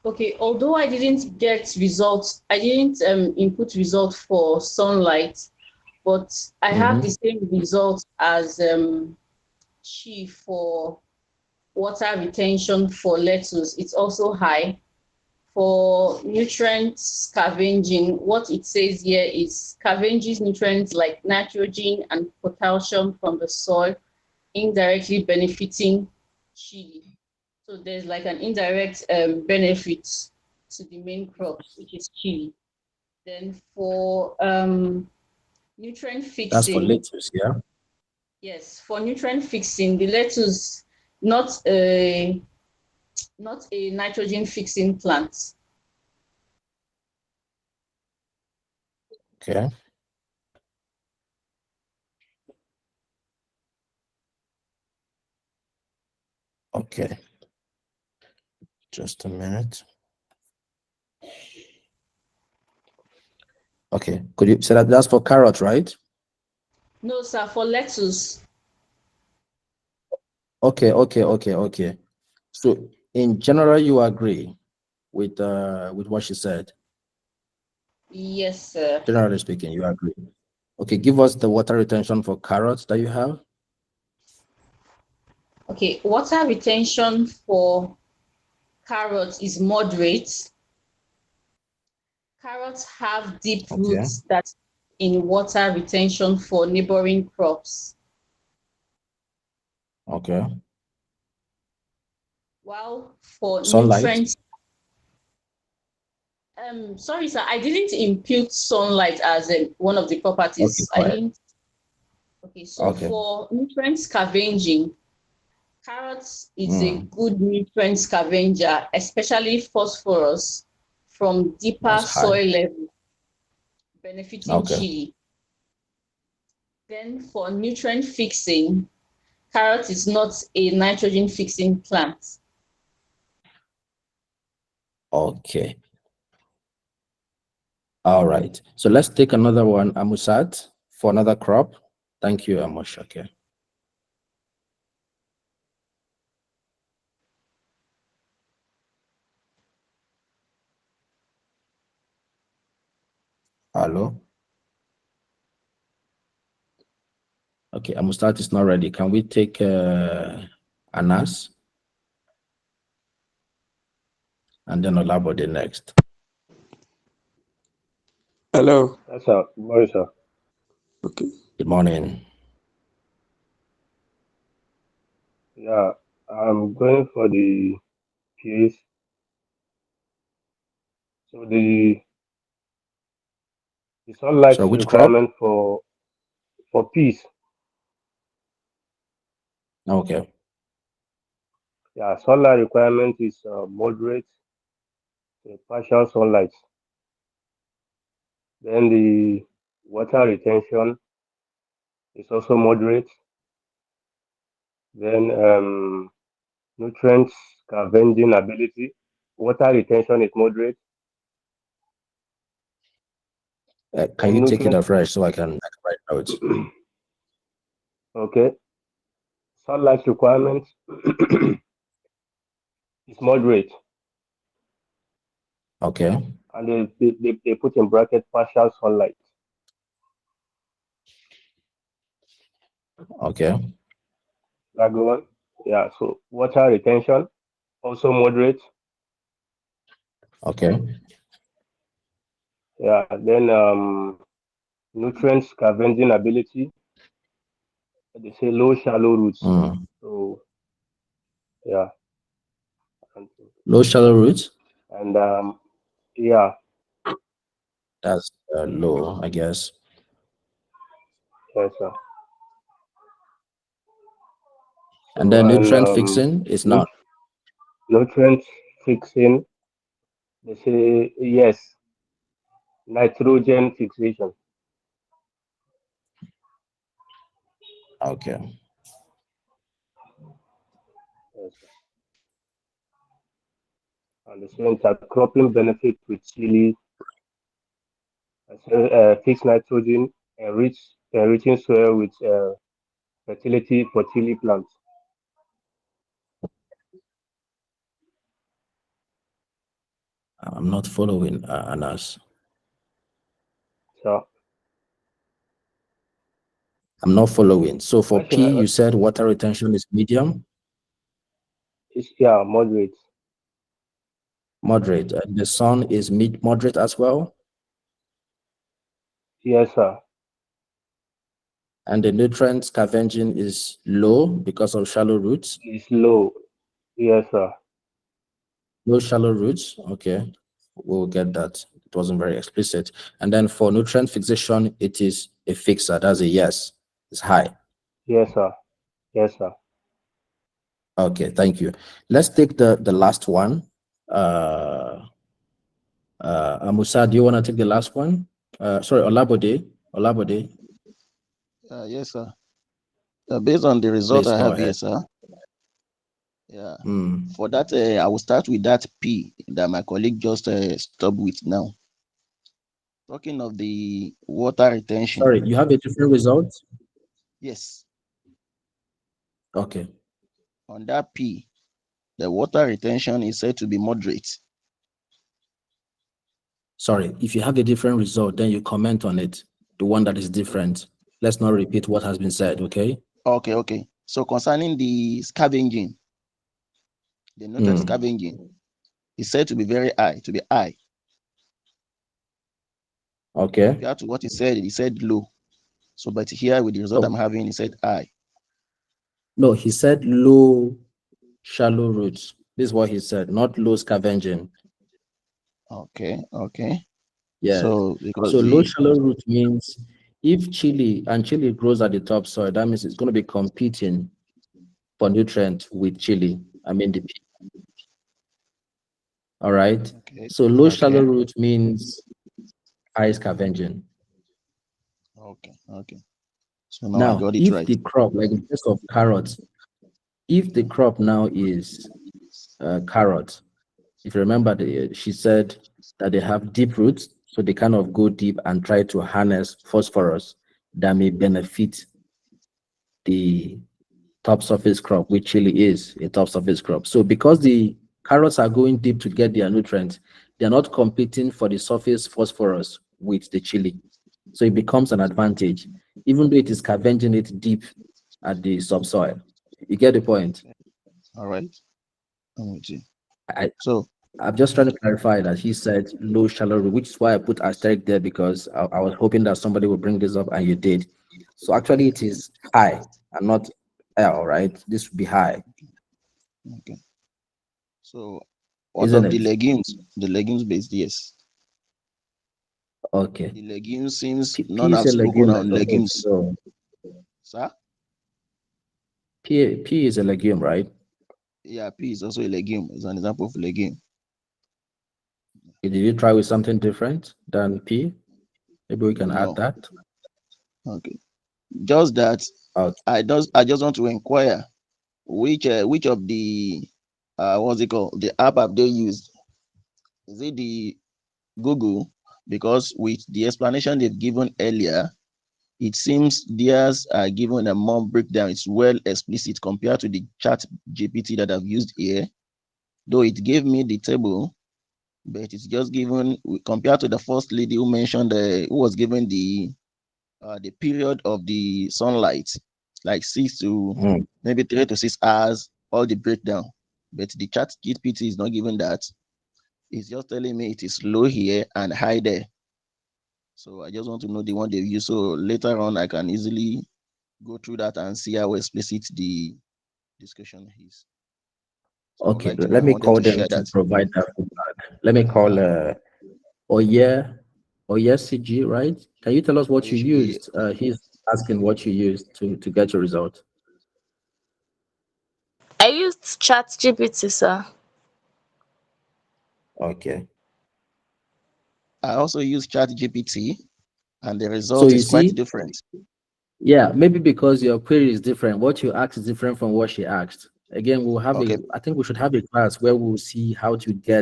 Okay, although I didn't get results, I didn't input results for sunlight, but I have the same results as she for water retention for lettuce. It's also high. For nutrient scavenging, what it says here is scavenges nutrients like nitrogen and potassium from the soil, indirectly benefiting chili. So there's like an indirect benefit to the main crop, which is chili. Then for nutrient fixing. That's for lettuce, yeah? Yes, for nutrient fixing, the lettuce not a nitrogen fixing plant. Okay. Okay. Just a minute. Okay. Could you say that's for carrot, right? No, sir, for lettuce. Okay. So in general, you agree with what she said? Yes, sir. Generally speaking, you agree. Okay, give us the water retention for carrots that you have. Okay, water retention for carrots is moderate. Carrots have deep roots that in water retention for neighboring crops. Okay. While for Sunlight. nutrients, sorry, sir, I didn't impute sunlight as one of the properties. Okay, go ahead. didn't. Okay, so for nutrient scavenging, carrots is a good nutrient scavenger, especially phosphorus from deeper soil level, benefiting chili. Then for nutrient fixing, carrot is not a nitrogen fixing plant. Okay. All right. So let's take another one, Amusat, for another crop. Thank you, Amush. Okay. Hello. Okay, Amusat is not ready. Can we take Anas? And then Olabode next. Hello. Yes, sir. Good morning, sir. Okay. Good morning. Yeah, I'm going for the case. So the sunlight So which crop? requirement for peas. Okay. Yeah, sunlight requirement is moderate, partial sunlight. Then the water retention is also moderate. Then nutrients scavenging ability. Water retention is moderate. Can Then you take it nutrient. afresh so I can write notes? Okay. Sunlight requirement is moderate. Okay. And they put in bracket partial sunlight. Okay. That go on. Yeah. So water retention also moderate. Okay. Yeah. Then nutrient scavenging ability. They say low shallow roots. Mm. So yeah. Low shallow roots. And yeah. That's low, I guess. Yes, sir. And So then and nutrient fixing is not. nutrient fixing. They say yes. Nitrogen fixation. Okay. Yes, sir. And the same intercropping benefit with chili, fixed nitrogen, enriching soil with fertility for chili plants. I'm not following Anas. So I'm not following. So for why should P, I? you said water retention is medium, It's yeah, moderate. moderate, and the sun is moderate as well, Yes, sir. and the nutrient scavenging is low because of shallow roots. It's low. Yes, sir. Low shallow roots. Okay, we'll get that. It wasn't very explicit. And then for nutrient fixation, it is a fixer. That's a yes. It's high. Yes, sir. Yes, sir. Okay, thank you. Let's take the last one. Musa, do you want to take the last one? Sorry, Olabode. Olabode. Yes, sir. Based on the result Please I go have here, ahead. sir. Yeah. Mm. For that, I will start with that P that my colleague just stopped with now. Talking of the water retention. Sorry, you have a different result? Yes. Okay. On that P, the water retention is said to be moderate. Sorry, if you have a different result, then you comment on it, the one that is different. Let's not repeat what has been said, okay? Okay. So concerning the scavenging, the nutrient scavenging is said to be very high, to be high. Okay. Compared to what he said low. So, but here with the result I'm having, he said high. No, he said low shallow roots. This is what he said, not low scavenging. Okay. Yeah. So low shallow root means if chili grows at the topsoil, that means it's going to be competing for nutrient with chili. I mean the P. All right. Okay. So low shallow root means high scavenging. Okay. So now I got it if right. the crop, like in case of carrots, if the crop now is carrot, if you remember, she said that they have deep roots, so they kind of go deep and try to harness phosphorus that may benefit the top surface crop, which chili is a top surface crop. So because the carrots are going deep to get their nutrients, they're not competing for the surface phosphorus with the chili. So it becomes an advantage, even though it is scavenging it deep at the subsoil. You get the point? All right. I'm with you. I'm just trying to clarify that he said low shallow root, which is why I put asterisk there, because I was hoping that somebody would bring this up and you did. So actually it is high and not L, right? This would be high. Okay. So what Isn't of the it? legumes? The legumes based, yes. Okay. The legumes seems P none is have a spoken legume, I on suppose. legumes. So Sir? P is a legume, right? Yeah, pea is also a legume. It's an example of legume. Did you try with something different than P? Maybe we can add that. Okay. Just that I just want to inquire which of the what's it called? The app have they used? Is it the Google? Because with the explanation they've given earlier, it seems theirs are given a more breakdown. It's well explicit compared to the chat GPT that I've used here. Though it gave me the table, but it's just given compared to the first lady who mentioned who was given the period of the sunlight, like 6 to Mm. maybe 3 to 6 hours, all the breakdown. But the chat GPT is not giving that. It's just telling me it is low here and high there. So I just want to know the one they use. So later on, I can easily go through that and see how explicit the discussion is. So I would Okay, like to know. let I me wanted call to them share to that. provide that feedback. Let me call Oye Oye CG, right? Can you tell us Or what you you should be used? He's asking what you used to get your result. I used ChatGPT, sir. Okay. I also use Chat GPT, and the So result you is quite see, different. yeah, maybe because your query is different. What you asked is different from what she asked. Again, we'll have Okay. I think we should have a class where we'll see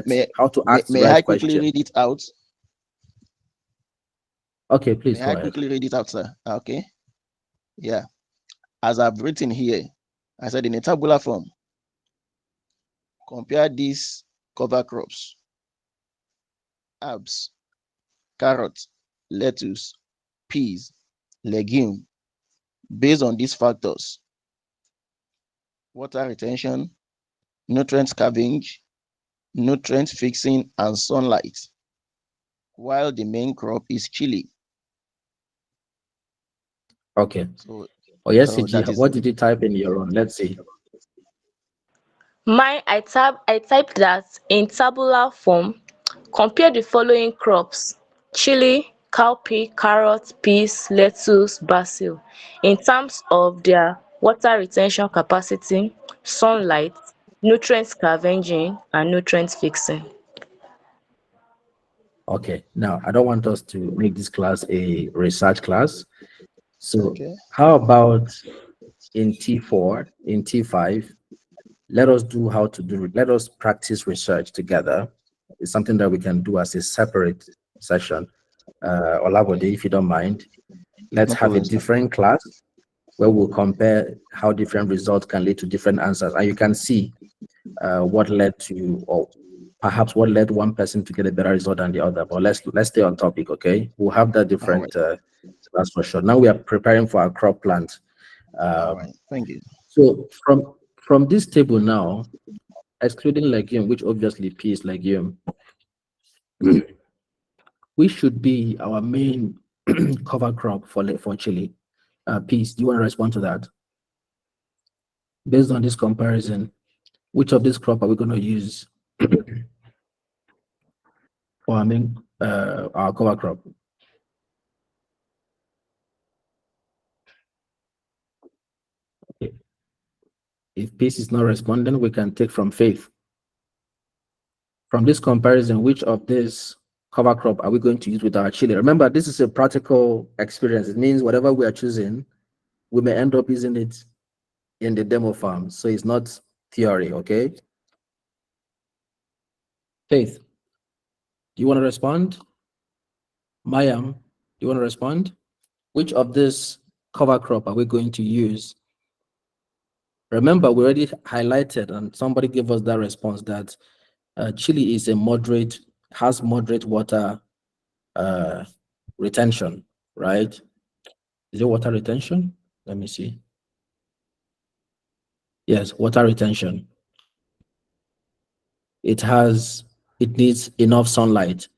May how to may, ask the may right I quickly question. read it out? Okay, please May go I ahead. quickly read it out, sir? Okay. Yeah. As I've written here, I said in a tabular form, compare these cover crops: herbs, carrots, lettuce, peas, legume. Based on these factors: water retention, nutrient scavenge, nutrient fixing, and sunlight, while the main crop is chili. Okay. So, Oh yes, so CG, that is what did you type in your own? Let's see. Mine, I typed that in tabular form. Compare the following crops: chili, cowpea, carrot, peas, lettuce, basil, in terms of their water retention capacity, sunlight, nutrient scavenging, and nutrient fixing. Okay. Now, I don't want us to make this class a research class. So okay. how about in T4, in T5, let us do how to do it. Let us practice research together. It's something that we can do as a separate session. Olabode, if you don't mind, let's No have a problem, sir. different class where we'll compare how different results can lead to different answers. And you can see what led to, or perhaps what led one person to get a better result than the other. But let's stay on topic, okay? We'll have that All right. different class for sure. Now we are preparing for our crop plant. All Um, right. Thank you. so from this table now, excluding legume, which obviously P is legume, which should be our main cover crop for chili. Peas, do you want to respond to that? Based on this comparison, which of this crop are we going to use for our cover crop? Okay. If Peace is not responding, we can take from Faith. From this comparison, which of this cover crop are we going to use with our chili? Remember, this is a practical experience. It means whatever we are choosing, we may end up using it in the demo farm. So it's not theory, okay? Faith, do you want to respond? Mayam, do you want to respond? Which of this cover crop are we going to use? Remember, we already highlighted and somebody gave us that response that chili is has moderate water uh, retention, right? Is it water retention? Let me see. Yes, water retention. It needs enough sunlight.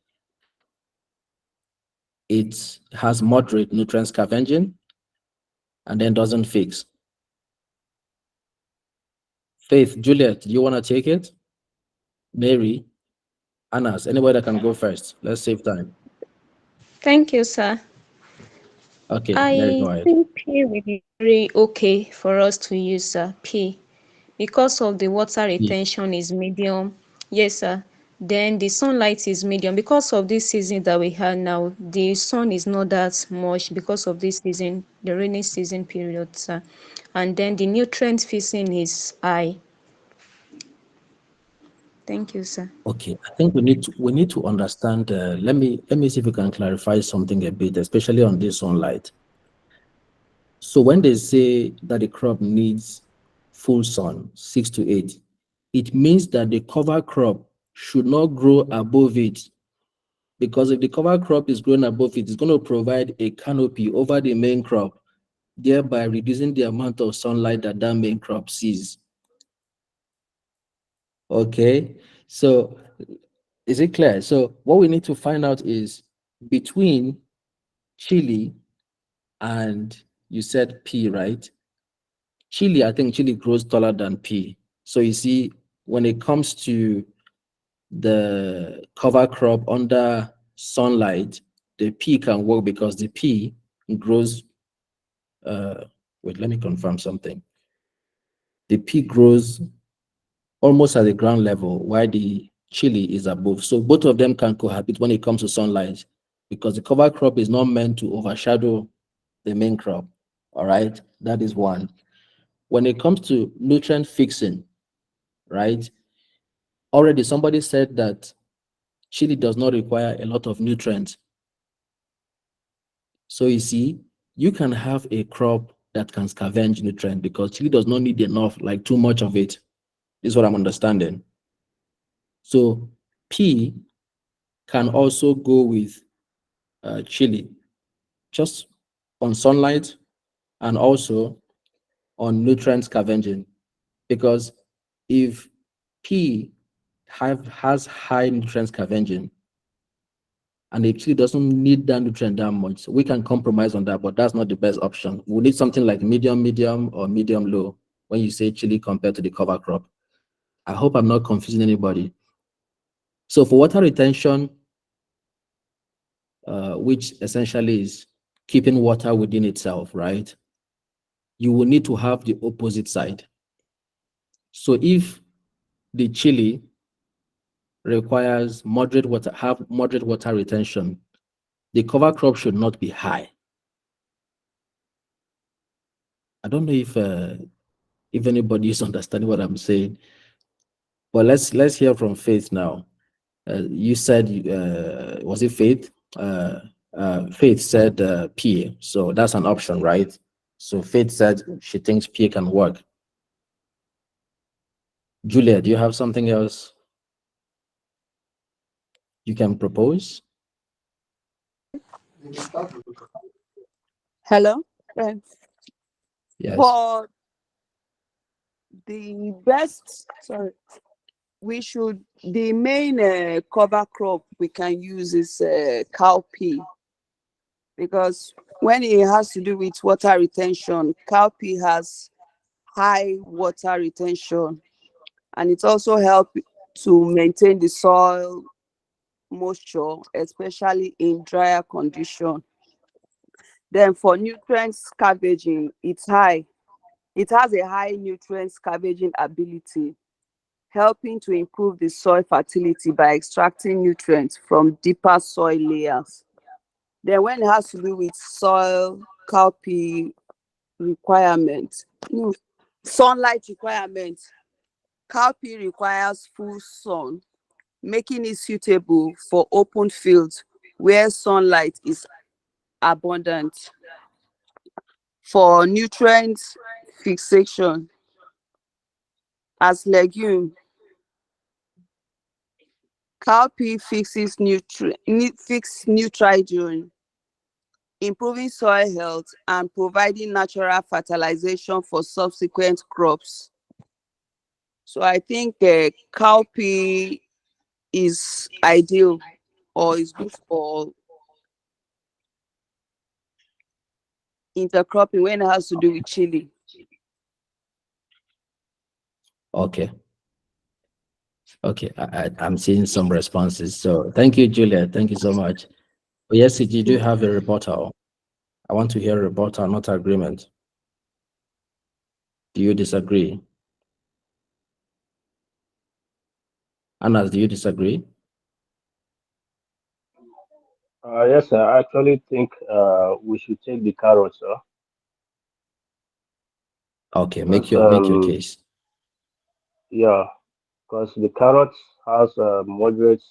It has moderate nutrient scavenging and then doesn't fix. Faith, Juliet, do you want to take it? Mary, Anas, anybody that can go first. Let's save time. Thank you, sir. Okay, Mary, I go ahead. think P will be very okay for us to use, P, because of the water P. retention is medium. Yes, sir. Then the sunlight is medium. Because of this season that we have now, the sun is not that much because of this season, the rainy season period, sir. And then the nutrient fixing is high. Thank you, sir. Okay, I think we need to understand. Let me see if we can clarify something a bit, especially on this sunlight. So when they say that the crop needs full sun, 6 to 8, it means that the cover crop should not grow above it. Because if the cover crop is growing above it, it's going to provide a canopy over the main crop, thereby reducing the amount of sunlight that that main crop sees. Okay, so is it clear? So what we need to find out is between chili and you said pea, right? Chili, I think chili grows taller than pea. So you see, when it comes to the cover crop under sunlight, the pea can work because the pea grows. Wait, let me confirm something. The pea grows almost at the ground level, while the chili is above. So both of them can cohabit when it comes to sunlight, because the cover crop is not meant to overshadow the main crop. All right, that is one. When it comes to nutrient fixing, right? Already somebody said that chili does not require a lot of nutrients. So you see, you can have a crop that can scavenge nutrient because chili does not need enough, like too much of it. This is what I'm understanding. So pea can also go with chili, just on sunlight and also on nutrient scavenging. Because if pea has high nutrient scavenging and it actually doesn't need that nutrient that much, so we can compromise on that, but that's not the best option. We need something like medium, or medium low when you say chili compared to the cover crop. I hope I'm not confusing anybody. So for water retention, which essentially is keeping water within itself, right? You will need to have the opposite side. So if the chili requires moderate water retention, the cover crop should not be high. I don't know if anybody is understanding what I'm saying, but let's hear from Faith now. You said was it Faith? Faith said P, so that's an option, right? So Faith said she thinks P can work. Julia, do you have something else you can propose? Hello. Uh, Yes. For the best, sorry, the main cover crop we can use is cowpea, because when it has to do with water retention, cowpea has high water retention, and it also helps to maintain the soil moisture, especially in drier condition. Then for nutrient scavenging, it's high. It has a high nutrient scavenging ability, helping to improve the soil fertility by extracting nutrients from deeper soil layers. Then when it has to do with soil cowpea requirements, no, sunlight requirements, cowpea requires full sun, making it suitable for open fields where sunlight is abundant. For nutrient fixation, as legume, cowpea fix nitrogen, improving soil health and providing natural fertilization for subsequent crops. So I think cowpea is ideal, or is good for intercropping when it has to do with chili. Okay. Okay. I'm seeing some responses. So thank you, Julia. Thank you so much. Yes, you do have a rebuttal. I want to hear a rebuttal, not agreement. Do you disagree? Anas, do you disagree? Yes, sir. I actually think we should take the carrot, sir, Okay, because make your case. yeah, because the carrots has moderate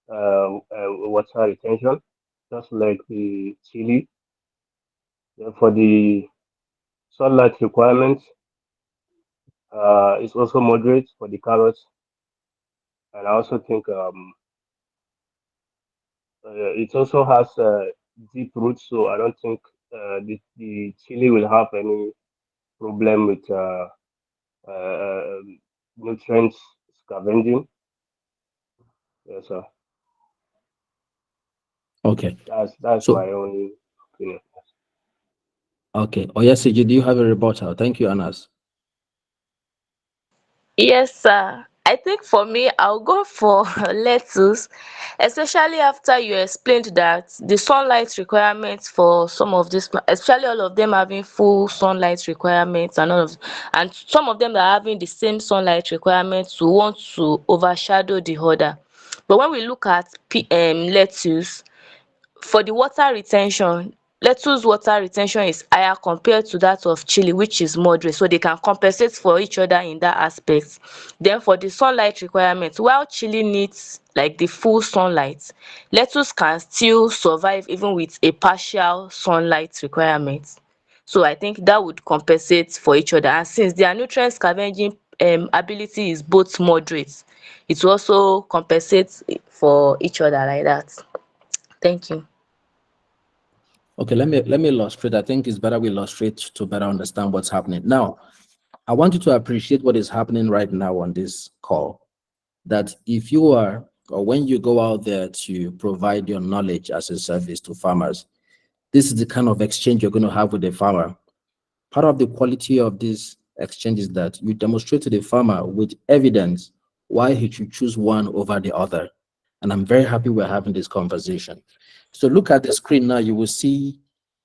water retention, just like the chili. For the sunlight requirements, it's also moderate for the carrots, and I also think it also has deep roots, so I don't think the chili will have any problem with nutrients scavenging. Yes, sir. Okay. That's So, my own opinion. okay. Oh, yes, CG, do you have a rebuttal? Thank you, Anas. Yes, sir. I think for me, I'll go for lettuce, especially after you explained that the sunlight requirements for some of these, especially all of them having full sunlight requirements, and some of them are having the same sunlight requirements to want to overshadow the other. But when we look at lettuce, for the water retention, lettuce water retention is higher compared to that of chili, which is moderate, so they can compensate for each other in that aspect. Then for the sunlight requirement, while chili needs like the full sunlight, lettuce can still survive even with a partial sunlight requirement. So I think that would compensate for each other, and since their nutrient scavenging ability is both moderate, it will also compensate for each other like that. Thank you. Okay, let me illustrate. I think it's better we illustrate to better understand what's happening. Now, I want you to appreciate what is happening right now on this call. That if you are, or when you go out there to provide your knowledge as a service to farmers, this is the kind of exchange you're going to have with the farmer. Part of the quality of this exchange is that you demonstrate to the farmer with evidence why he should choose one over the other. And I'm very happy we're having this conversation. So look at the screen now, you will see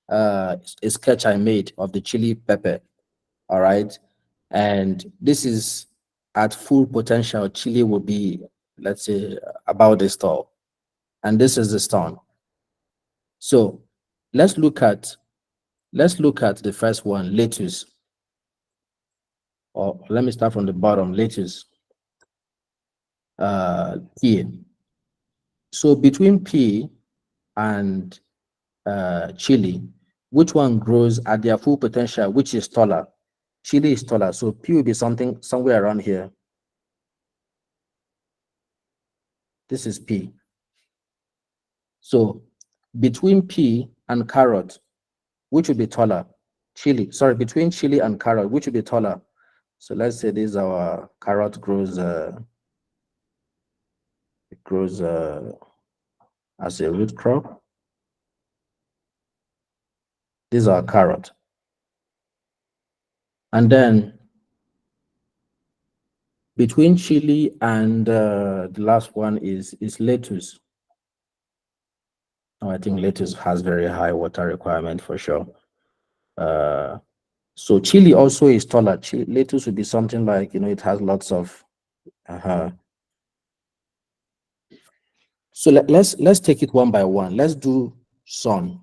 a sketch I made of the chili pepper. All right. And this is at full potential. Chili will be, let's say, about this tall. And this is the stone. So let's look at the first one, lettuce. Or let me start from the bottom, lettuce. Here. So between pea and chili, which one grows at their full potential, which is taller? Chili is taller, so pea will be something somewhere around here. This is pea. So between pea and carrot, which would be taller? Chili. Sorry, between chili and carrot, which would be taller? So let's say this is our carrot grows. It grows as a root crop. This is our carrot. And then between chili and the last one is lettuce. Oh, I think lettuce has very high water requirement for sure. So chili also is taller. Lettuce would be something like, it has lots of. So let's take it one by one. Let's do sun.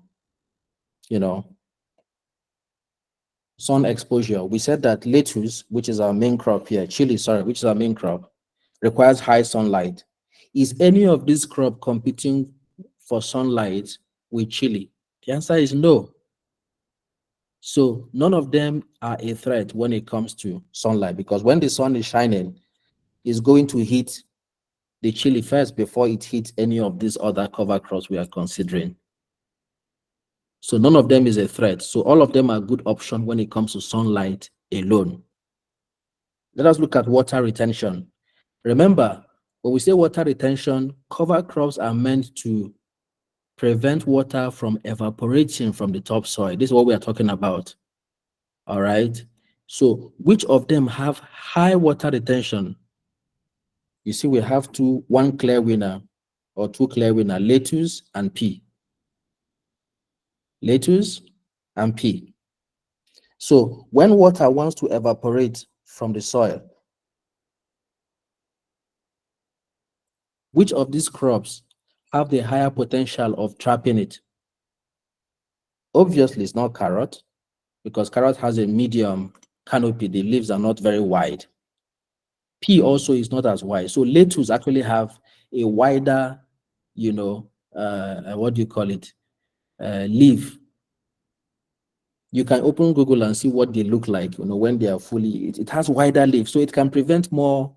Sun exposure. We said that lettuce, which is our main crop here, chili, sorry, which is our main crop, requires high sunlight. Is any of this crop competing for sunlight with chili? The answer is no. So none of them are a threat when it comes to sunlight, because when the sun is shining, it's going to hit the chili first before it hits any of these other cover crops we are considering. So none of them is a threat. So all of them are good option when it comes to sunlight alone. Let us look at water retention. Remember, when we say water retention, cover crops are meant to prevent water from evaporating from the topsoil. This is what we are talking about. All right. So which of them have high water retention? You see, we have one clear winner or two clear winner, lettuce and pea. Lettuce and pea. So when water wants to evaporate from the soil, which of these crops have the higher potential of trapping it? Obviously, it's not carrot, because carrot has a medium canopy. The leaves are not very wide. Pea also is not as wide. So lettuce actually have a wider, what do you call it? Leaf. You can open Google and see what they look like, when they are fully, it has wider leaf. So it can prevent more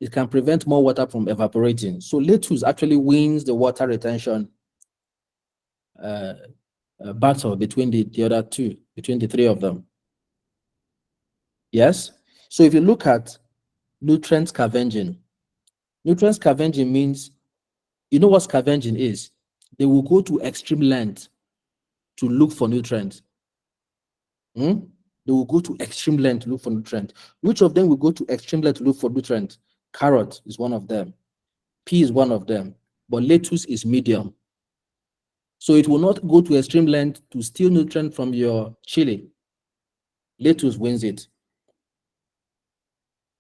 water from evaporating. So lettuce actually wins the water retention battle between the other two, between the three of them. Yes? So if you look at nutrient scavenging means, you know what scavenging is? They will go to extreme length to look for nutrients. They will go to extreme length to look for nutrients. Which of them will go to extreme length to look for nutrients? Carrot is one of them. Pea is one of them. But lettuce is medium. So it will not go to extreme length to steal nutrient from your chili. Lettuce wins it.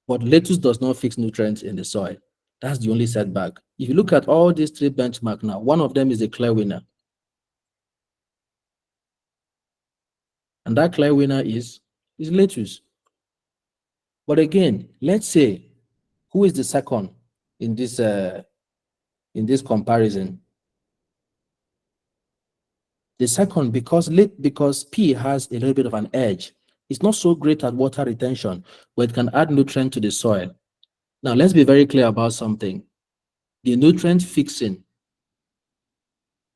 But lettuce does not fix nutrients in the soil. That's the only setback. If you look at all these three benchmarks now, one of them is a clear winner. And that clear winner is lettuce. But again, let's say, who is the second in this comparison? The second, because P has a little bit of an edge. It's not so great at water retention, but it can add nutrient to the soil. Now, let's be very clear about something. The nutrient fixing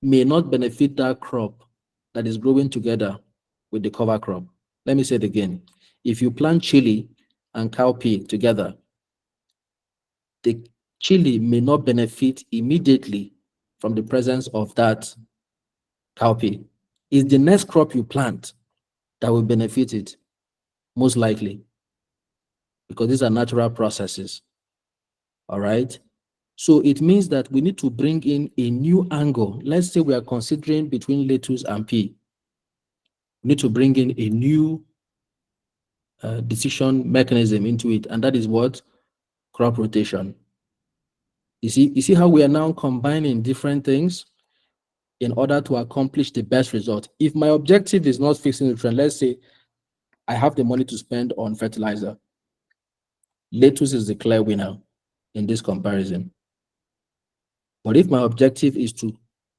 may not benefit that crop that is growing together with the cover crop. Let me say it again. If you plant chili and cowpea together, the chili may not benefit immediately from the presence of that cowpea. It's the next crop you plant that will benefit it, most likely, because these are natural processes. All right. So it means that we need to bring in a new angle. Let's say we are considering between lettuce and pea. We need to bring in a new decision mechanism into it, and that is what? Crop rotation. You see how we are now combining different things in order to accomplish the best result. If my objective is not fixing the trend, let's say I have the money to spend on fertilizer. Lettuce is the clear winner in this comparison. But if my objective is to,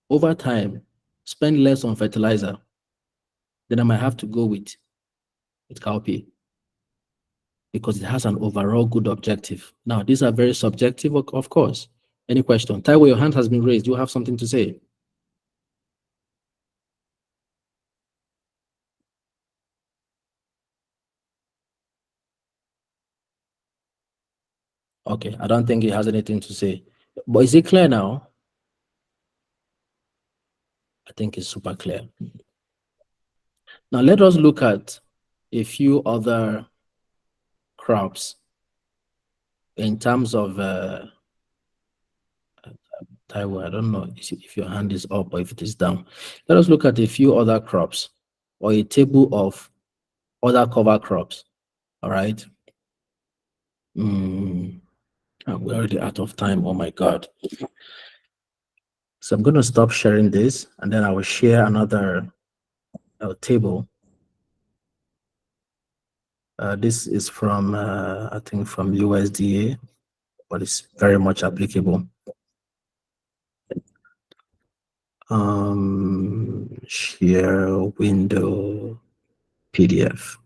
over time, spend less on fertilizer, then I might have to go with cowpea because it has an overall good objective. Now, these are very subjective, of course. Any question? Taiwo, your hand has been raised. You have something to say? Okay, I don't think he has anything to say. But is it clear now? I think it's super clear. Now let us look at a few other crops in terms of Taiwo. I don't know if your hand is up or if it is down. Let us look at a few other crops or a table of other cover crops. All right. We're already out of time. Oh my God. So I'm going to stop sharing this and then I will share another table. This is from, I think, from USDA, but it's very much applicable. Share window PDF.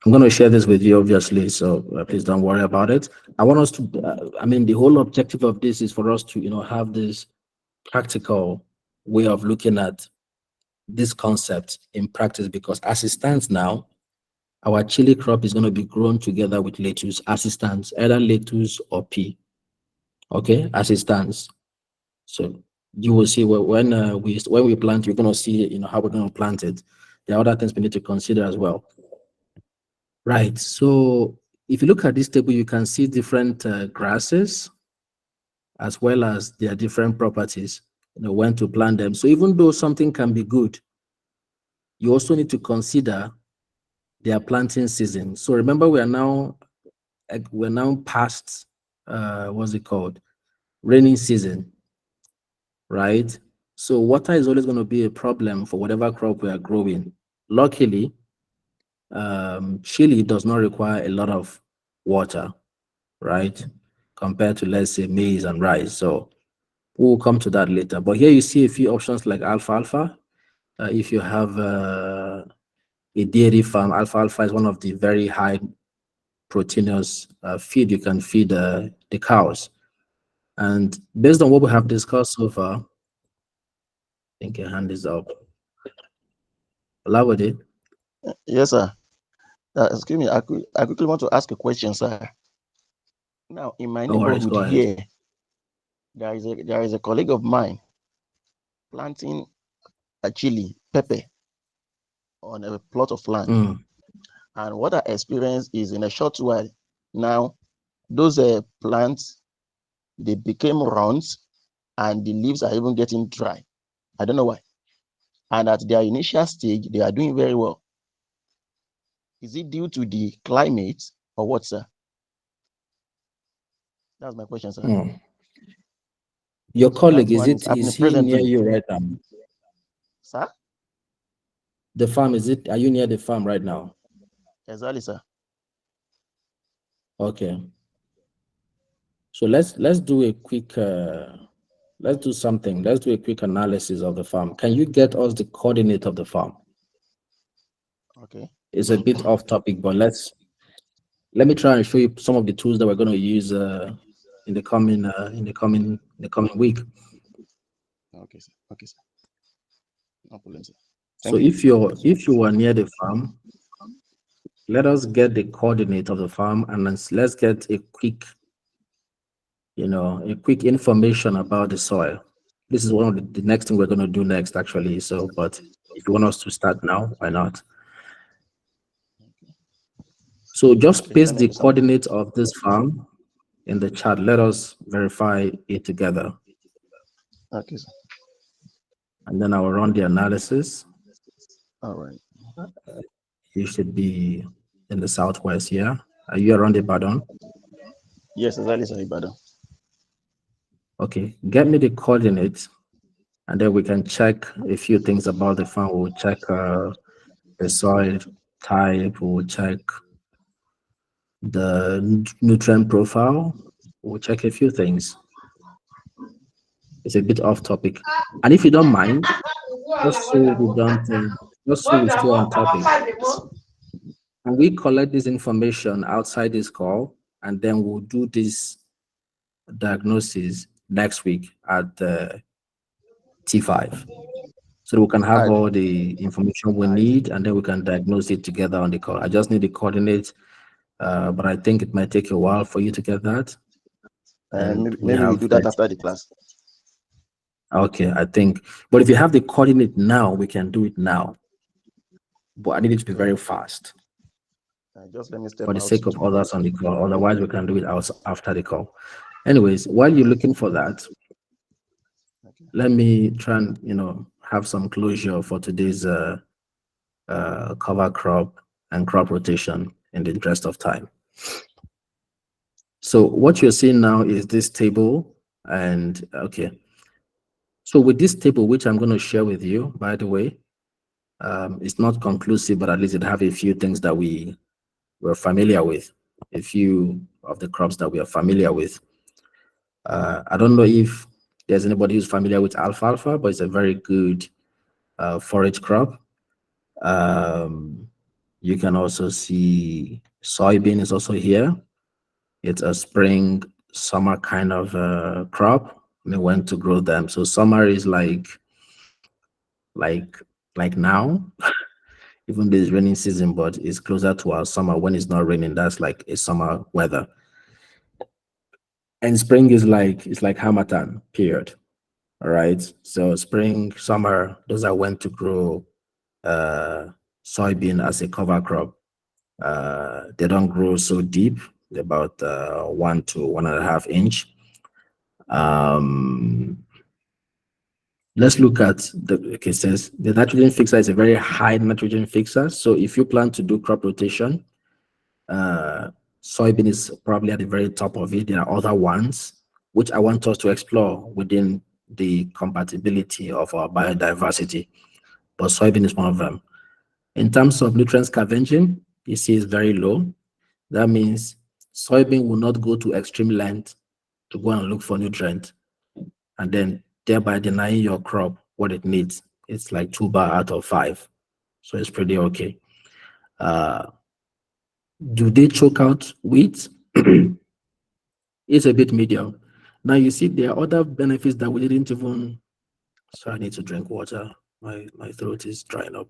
I'm going to share this with you, obviously, so please don't worry about it. I want us to, the whole objective of this is for us to, have this practical way of looking at this concept in practice, because as it stands now, our chili crop is going to be grown together with lettuce as it stands, either lettuce or pea. Okay, as it stands. So you will see when we plant, you're going to see how we're going to plant it. There are other things we need to consider as well. Right. So if you look at this table, you can see different grasses as well as their different properties, when to plant them. So even though something can be good, you also need to consider their planting season. So remember, we're now past what's it called? Rainy season, right? So water is always going to be a problem for whatever crop we are growing. Luckily, chili does not require a lot of water, right? Compared to, let's say, maize and rice. So we'll come to that later. But here you see a few options like alfalfa. If you have a dairy farm, alfalfa is one of the very high proteinous feed you can feed the cows. And based on what we have discussed so far, I think your hand is up. Allow it. Yes, sir. Excuse me, I quickly want to ask a question, sir. Now, in my No worries, neighborhood go ahead. here, there is a colleague of mine planting a chili pepper on a plot of land. And what I experienced is in a short while, now those plants, they became round and the leaves are even getting dry. I don't know why. And at their initial stage, they are doing very well. Is it due to the climate or what, sir? That's my question, sir. Your So colleague, that one is happening is he near presently. you right now? Sir? The farm, are you near the farm right now? Exactly, sir. Okay. So let's do a quick let's do something. Let's do a quick analysis of the farm. Can you get us the coordinate of the farm? Okay. It's a bit off topic, but let me try and show you some of the tools that we're going to use in the coming week. Okay, sir. Okay, sir. No problem, sir. So Thank you. if you are near the farm, let us get the coordinate of the farm and let's get a quick information about the soil. This is one of the next thing we're going to do next, actually. So, but if you want us to start now, why not? So just Okay, paste let me the do something. coordinates of this farm in the chat. Let us verify it together. Okay, sir. And then I will run the analysis. All right. You should be in the southwest here. Are you around Ibadan? Yes, exactly, sir, Ibadan. Okay, get me the coordinates, and then we can check a few things about the farm. We'll check the soil type. We'll check the nutrient profile. We'll check a few things. It's a bit off topic, and if you don't mind, just so we stay on topic, and we collect this information outside this call, and then we'll do this diagnosis next week at T5. So we can have all the information we need, and then we can diagnose it together on the call. I just need the coordinates, but I think it might take a while for you to get that. And maybe we do that after the class. Okay, I think. But if you have the coordinate now, we can do it now. But I need it to be very fast. Just let me step for the out sake of to others on the call. Otherwise, we can do it after the call. Anyways, while you're looking for that, let me try and have some closure for today's cover crop and crop rotation in the interest of time. So what you're seeing now is this table, and okay. So with this table, which I'm going to share with you, by the way, it's not conclusive, but at least it have a few things that we're familiar with, a few of the crops that we are familiar with. I don't know if there's anybody who's familiar with alfalfa, but it's a very good forage crop. You can also see soybean is also here. It's a spring, summer kind of crop. I mean, when to grow them. So summer is like now, even though it's raining season, but it's closer to our summer. When it's not raining, that's like a summer weather. And spring is it's like Hamatan period. All right. So spring, summer, those are when to grow soybean as a cover crop. They don't grow so deep, they're about 1 to 1.5 inch. Let's look at it says the nitrogen fixer is a very high nitrogen fixer. So if you plan to do crop rotation, soybean is probably at the very top of it. There are other ones which I want us to explore within the compatibility of our biodiversity, but soybean is one of them. In terms of nutrient scavenging, you see it's very low. That means Soybean will not go to extreme length to go and look for nutrient, and then thereby denying your crop what it needs. It's like 2 bar out of 5, so it's pretty okay. Do they choke out weeds? It's a bit medium. Now you see there are other benefits that we didn't even. So I need to drink water. My throat is drying up.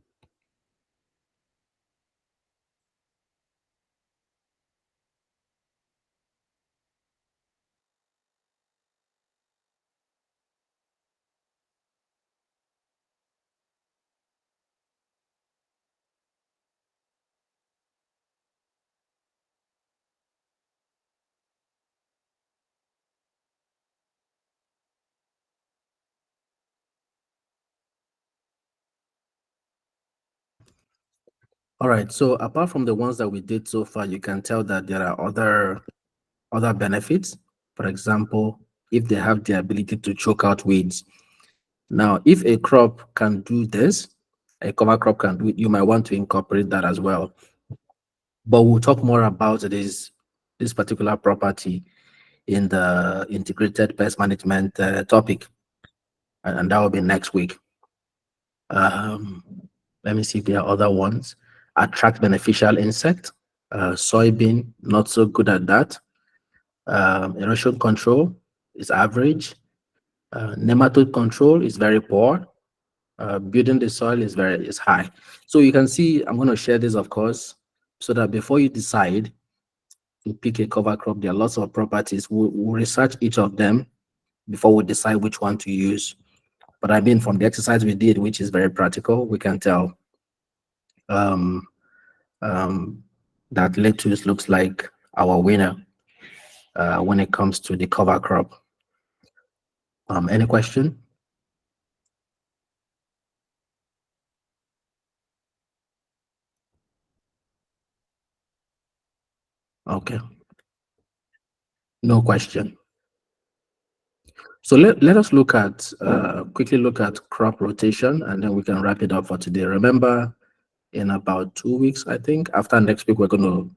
All right. So apart from the ones that we did so far, you can tell that there are other benefits. For example, if they have the ability to choke out weeds. Now, if a crop can do this, a cover crop can do it, you might want to incorporate that as well. But we'll talk more about this particular property in the integrated pest management topic, and that will be next week. Um, Let me see if there are other ones. Attract beneficial insect. Soybean, not so good at that. Erosion control is average. Nematode control is very poor. Building the soil is high. So you can see, I'm going to share this, of course, so that before you decide to pick a cover crop, there are lots of properties. We'll research each of them before we decide which one to use. But I mean, from the exercise we did, which is very practical, we can tell um, um, that lettuce looks like our winner when it comes to the cover crop. Any question? Okay, no question. So let us look at quickly look at crop rotation, and then we can wrap it up for today. Remember, in about 2 weeks, I think, after next week, we're going to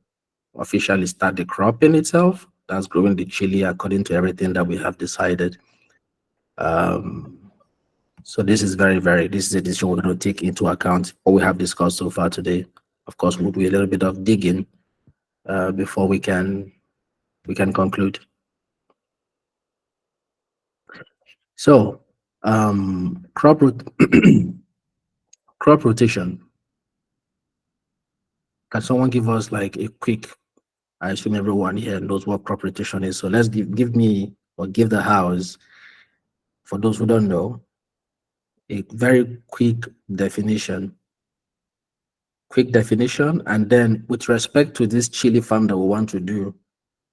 officially start the cropping itself. That's growing the chili according to everything that we have decided. So this is this is a decision we're going to take into account what we have discussed so far today. Of course, we'll do a little bit of digging before we can conclude. So crop crop rotation. Can someone give us like a quick? I assume everyone here knows what crop rotation is. So let's give me or give the house, for those who don't know, a very quick definition. Quick definition, and then with respect to this chili farm that we want to do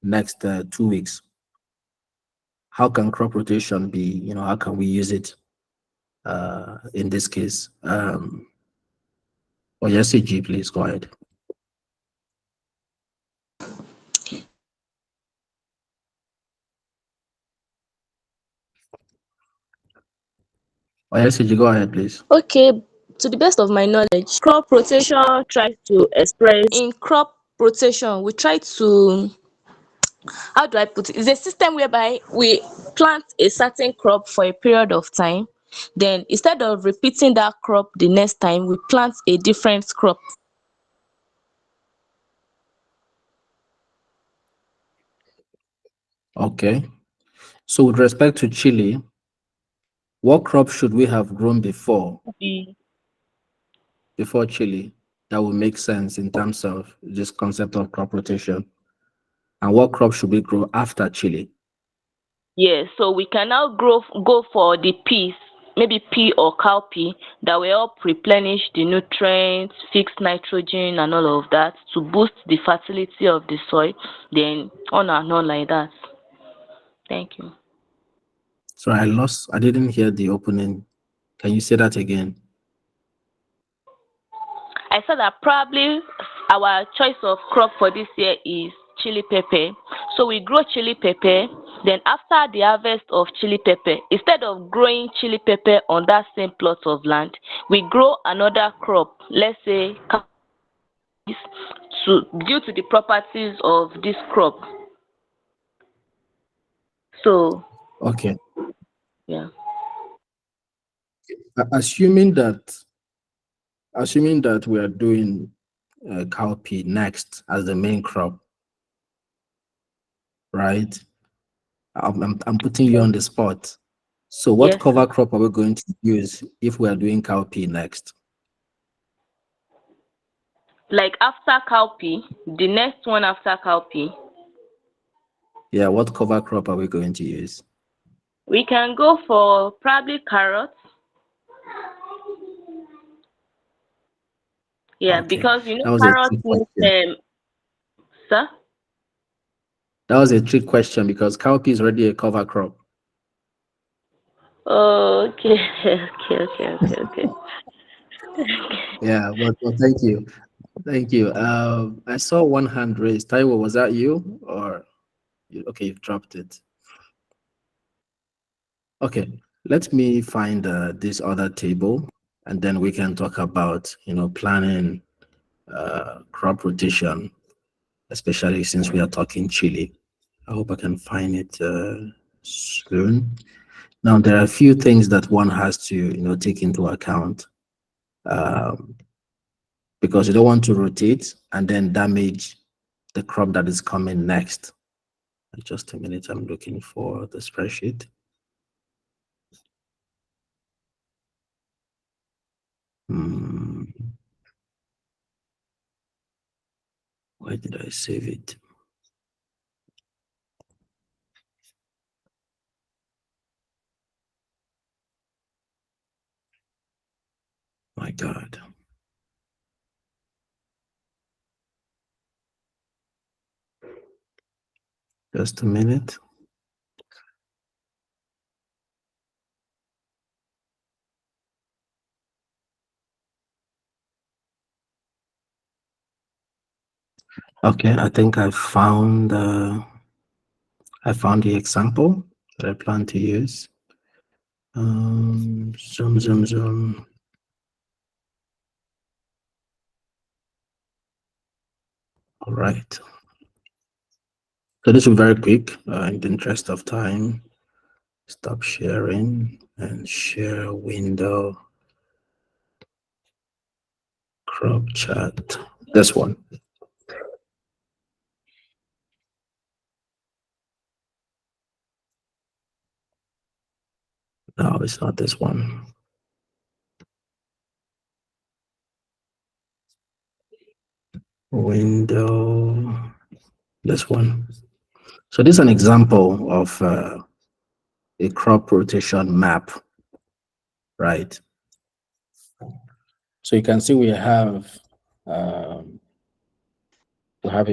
next 2 weeks, how can crop rotation be? How can we use it in this case? Or yes, CG, please go ahead. Or yes, CG, go ahead, please. Okay, to the best of my knowledge, crop rotation tries to express in crop rotation we try to, how do I put it? It's a system whereby we plant a certain crop for a period of time. Then instead of repeating that crop the next time, we plant a different crop. Okay. So with respect to chili, what crop should we have grown before chili that will make sense in terms of this concept of crop rotation? And what crop should we grow after chili? Yes, so we can now go for the peas, maybe pea or cowpea, that will help replenish the nutrients, fix nitrogen and all of that to boost the fertility of the soil, then on and on like that. Thank you. So I didn't hear the opening. Can you say that again? I said that probably our choice of crop for this year is chili pepper. So we grow chili pepper, then after the harvest of chili pepper, instead of growing chili pepper on that same plot of land, we grow another crop, let's say due to the properties of this crop. So Okay. yeah. Assuming that we are doing cowpea next as the main crop, right? I'm putting you on the spot. So what Yes. cover crop are we going to use if we are doing cowpea next? Like after cowpea, the next one after cowpea, Yeah, what cover crop are we going to use? we can go for probably carrots. Yeah, Okay, because that was a carrots trick need question. sir. That was a trick question because cowpea is already a cover crop. Okay, okay. Yeah, but thank you. Thank you. I saw one hand raised. Taiwo, was that you or okay, you've dropped it. Okay, let me find this other table and then we can talk about, planning crop rotation, especially since we are talking chili. I hope I can find it soon. Now, there are a few things that one has to, take into account um, because you don't want to rotate and then damage the crop that is coming next. Just a minute, I'm looking for the spreadsheet. Why did I save it? My God. Just a minute. Okay, I think I found the example that I plan to use. Zoom. All right. So this will be very quick. In the interest of time, stop sharing and share window. Crop chat. This one. No, it's not this one. Window. This one. So this is an example of a crop rotation map, right? So you can see we have a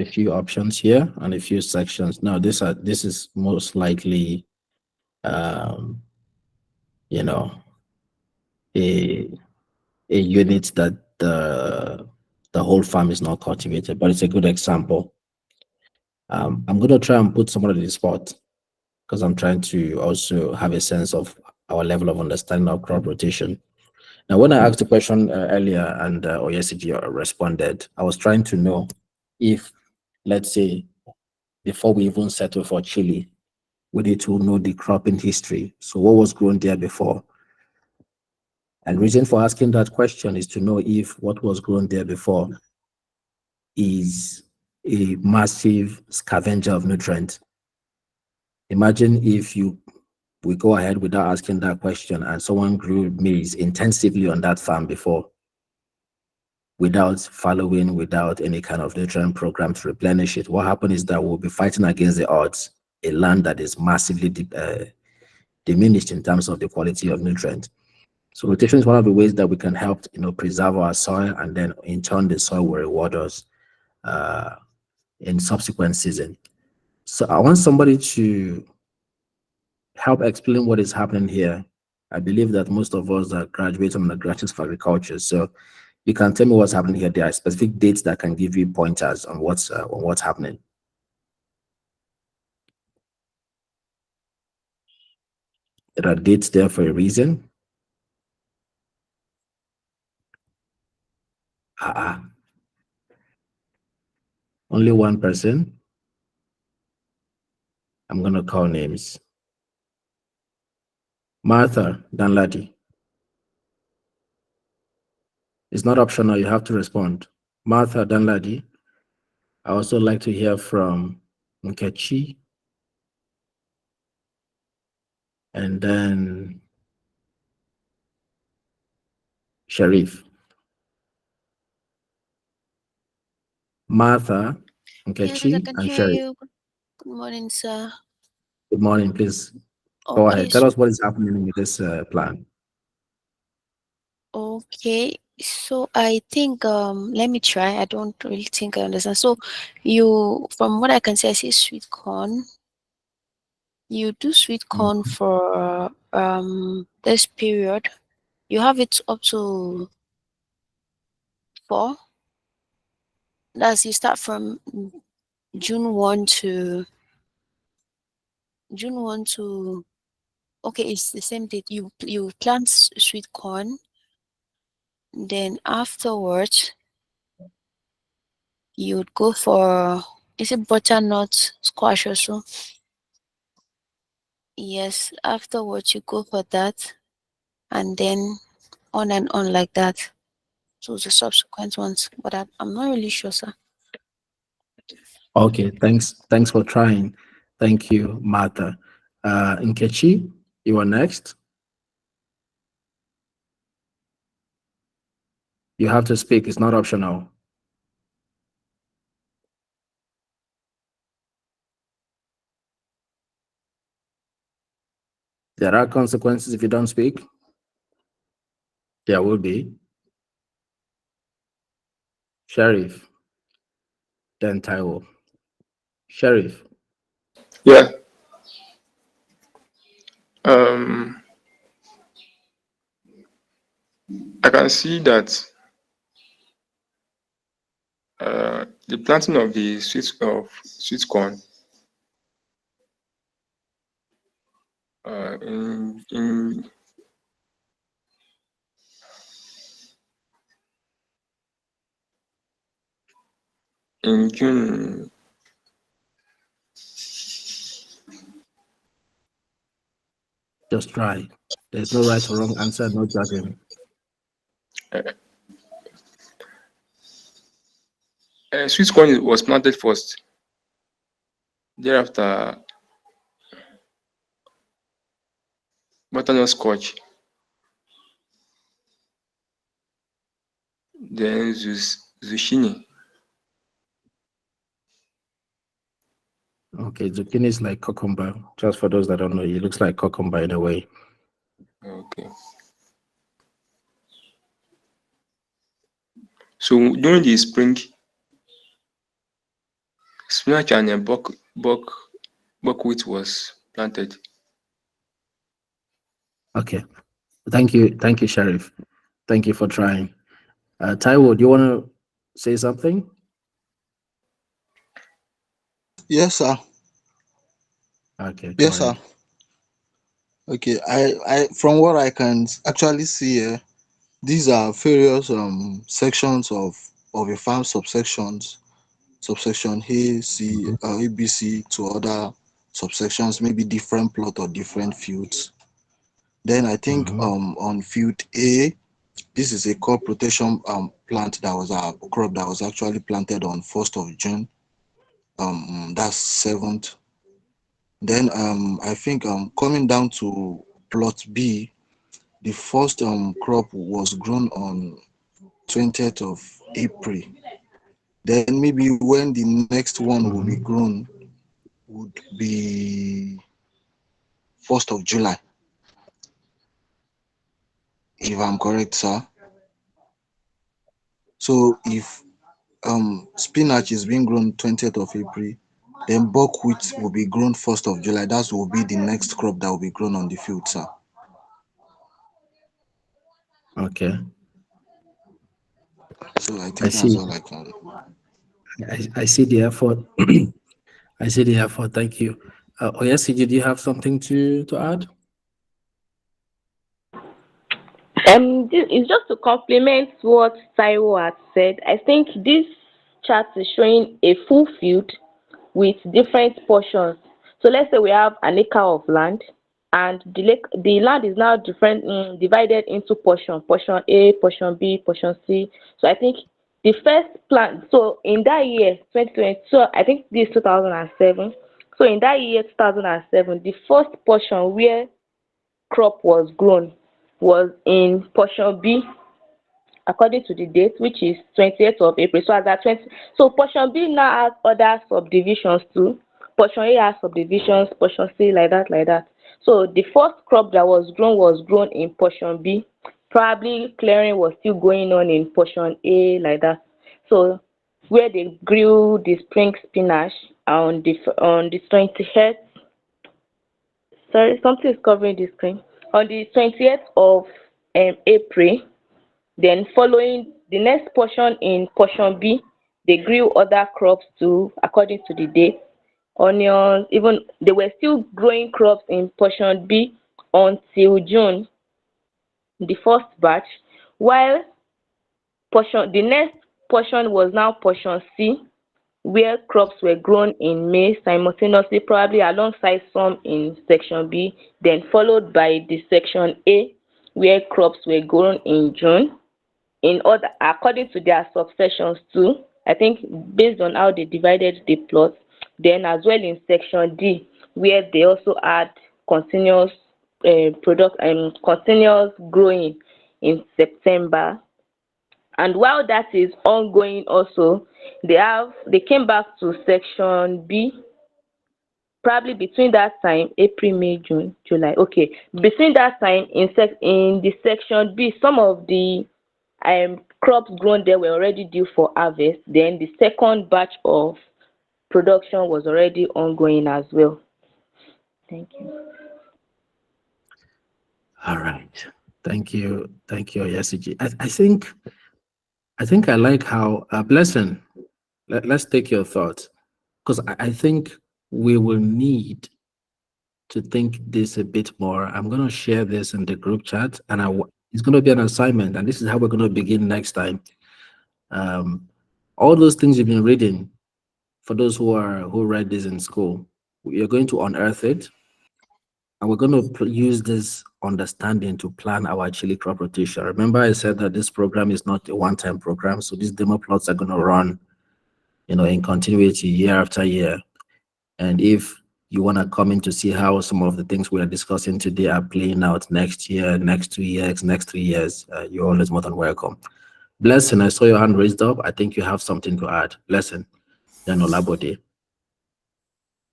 few options here and a few sections. Now this is most likely you know a unit that the whole farm is not cultivated, but it's a good example. I'm going to try and put someone on the spot because I'm trying to also have a sense of our level of understanding of crop rotation. Now, when I asked the question earlier and Oyesiji responded, I was trying to know if, let's say, before we even settle for chili, we need to know the cropping history. So what was grown there before? And reason for asking that question is to know if what was grown there before is a massive scavenger of nutrients. Imagine if we go ahead without asking that question and someone grew maize intensively on that farm before without any kind of nutrient program to replenish it. What happened is that we'll be fighting against the odds, a land that is massively diminished in terms of the quality of nutrient. So rotation is one of the ways that we can help, preserve our soil, and then in turn the soil will reward us in subsequent season. So I want somebody to help explain what is happening here. I believe that most of us are graduates and undergraduates of agriculture. So you can tell me what's happening here. There are specific dates that can give you pointers on what's happening. There are dates there for a reason. Only one person. I'm going to call names. Martha Danladi. It's not optional. You have to respond. Martha Danladi. I also like to hear from Nkechi. And then Sharif. Martha, Yes, I Nkechi, can and hear Sharif. you. Good morning, sir. Good morning. Please go Okay, ahead. Tell us what is happening with this plan. okay. So I think let me try. I don't really think I understand. So you from what I can see, I see sweet corn. You do sweet corn for this period. You have it up to 4. That's you start from June 1 to June 1 to okay, it's the same date. You plant sweet corn, then afterwards you'd go for is it butternut squash or so? Yes, afterwards you go for that and then on and on like that. So the subsequent ones. But I'm not really sure, sir. Okay, thanks for trying. Thank you, Martha. Nkechi, you are next. You have to speak. It's not optional. There are consequences if you don't speak. There will be. Sheriff, then Taiwo. Sheriff. Yeah. Um, I can see that the planting of the sweet corn in June. Just try. There's no right or wrong answer, no judging. Sweet corn was planted first. Thereafter, butternut scotch. Then zucchini. Okay, zucchini is like cucumber. Just for those that don't know, it looks like cucumber in a way. Okay. So during the spring, spinach and buckwheat was planted. Okay. Thank you, Sheriff. Thank you for trying. Taiwo, do you want to say something? Yes, sir. Okay, go Yes, sir. ahead. Okay. I from what I can actually see here, these are various sections of a farm subsections, subsection A, C, A, B, C to other subsections, maybe different plot or different fields. Then I think on field A, this is a crop rotation plant that was a crop that was actually planted on 1st of June. That's 7th. Then I think coming down to plot B, the first crop was grown on 20th of April. Then maybe when the next one will be grown would be 1st of July, if I'm correct, sir. So if spinach is being grown 20th of April, then buckwheat will be grown 1st of July. That will be the next crop that will be grown on the field, sir. Okay. So I I think that's see. all I can. I see the effort. I see the effort. Thank you. Oyesi, did you have something to add? It's just to complement what Taiwo had said. I think this chart is showing a full field with different portions. So let's say we have an acre of land, and the land is now divided into portion A, portion B, portion C. So I think the first plant, so in that year 2020, so I think this is 2007. So in that year 2007, the first portion where crop was grown was in portion B, according to the date, which is 28th of April. So as at 20, so portion B now has other subdivisions too. Portion A has subdivisions, portion C, like that, like that. So the first crop that was grown in portion B. Probably clearing was still going on in portion A, like that. So where they grew the spring spinach on the 20th, sorry, something is covering the screen. On the 20th of April, then following the next portion in portion B, they grew other crops too, according to the date. Onions, even they were still growing crops in portion B until June, the first batch, while the next portion was now portion C, where crops were grown in May simultaneously, probably alongside some in section B, then followed by the section A, where crops were grown in June. In order, according to their subsections too, I think based on how they divided the plot, then as well in section D, where they also add continuous product and continuous growing in September. And while that is ongoing also, they came back to section B, probably between that time, April, May, June, July. Okay, between that time in the section B, some of the crops grown there were already due for harvest. Then the second batch of production was already ongoing as well. Thank you. All right. Thank you. Thank you, Yasiji. I think I like how Blessing. Let's take your thoughts, because I think we will need to think this a bit more. I'm going to share this in the group chat, and it's going to be an assignment, and this is how we're going to begin next time. All those things you've been reading, for those who read this in school, we are going to unearth it, and we're going to use this understanding to plan our chili crop rotation. Remember, I said that this program is not a one-time program, so these demo plots are going to run, in continuity year after year. And if you want to come in to see how some of the things we are discussing today are playing out next year, next 2 years, next 3 years, you're always more than welcome. Blessing, I saw your hand raised up. I think you have something to add. Blessing, then Olabode.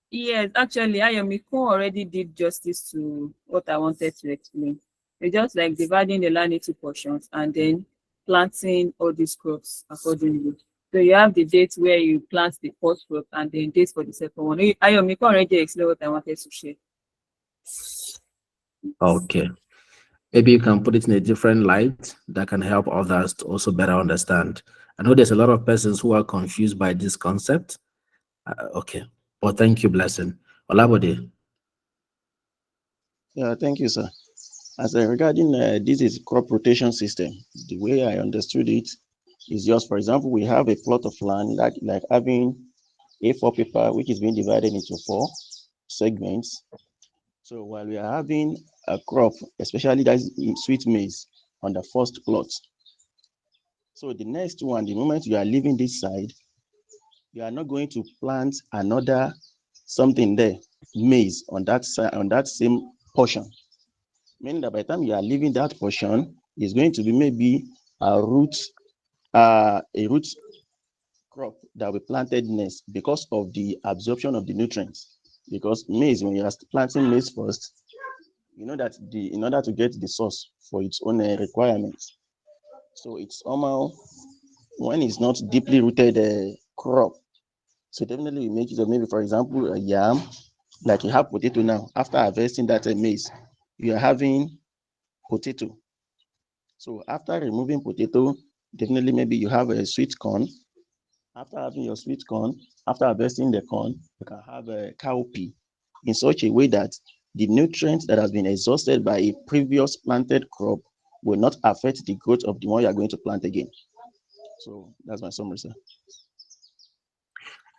Yes, actually, Ayomiko already did justice to what I wanted to explain. It's just like dividing the land into portions and then planting all these crops accordingly. So you have the date where you plant the first crop and then date for the second one. Ayomiko already explained what I wanted to share. Okay. Maybe you can put it in a different light that can help others to also better understand. I know there's a lot of persons who are confused by this concept. Okay. But thank you, Blessing. Olabode. Yeah, thank you, sir. As regarding this is crop rotation system, the way I understood it is just, for example, we have a plot of land like having A4 paper, which is being divided into 4 segments. So while we are having a crop, especially that sweet maize on the first plot, so the next one, the moment you are leaving this side, you are not going to plant another something there, maize on that side, on that same portion. Meaning that by the time you are leaving that portion, it's going to be maybe a root crop that we planted next because of the absorption of the nutrients. Because maize, when you are planting maize first, you know that in order to get the source for its own requirements, so it's normal when it's not deeply rooted crop. So definitely we make it of maybe, for example, a yam, like you have potato now. After harvesting that maize, you are having potato. So after removing potato, definitely maybe you have a sweet corn. After having your sweet corn, after harvesting the corn, you can have a cowpea in such a way that the nutrients that has been exhausted by a previous planted crop will not affect the growth of the one you are going to plant again. So that's my summary, sir.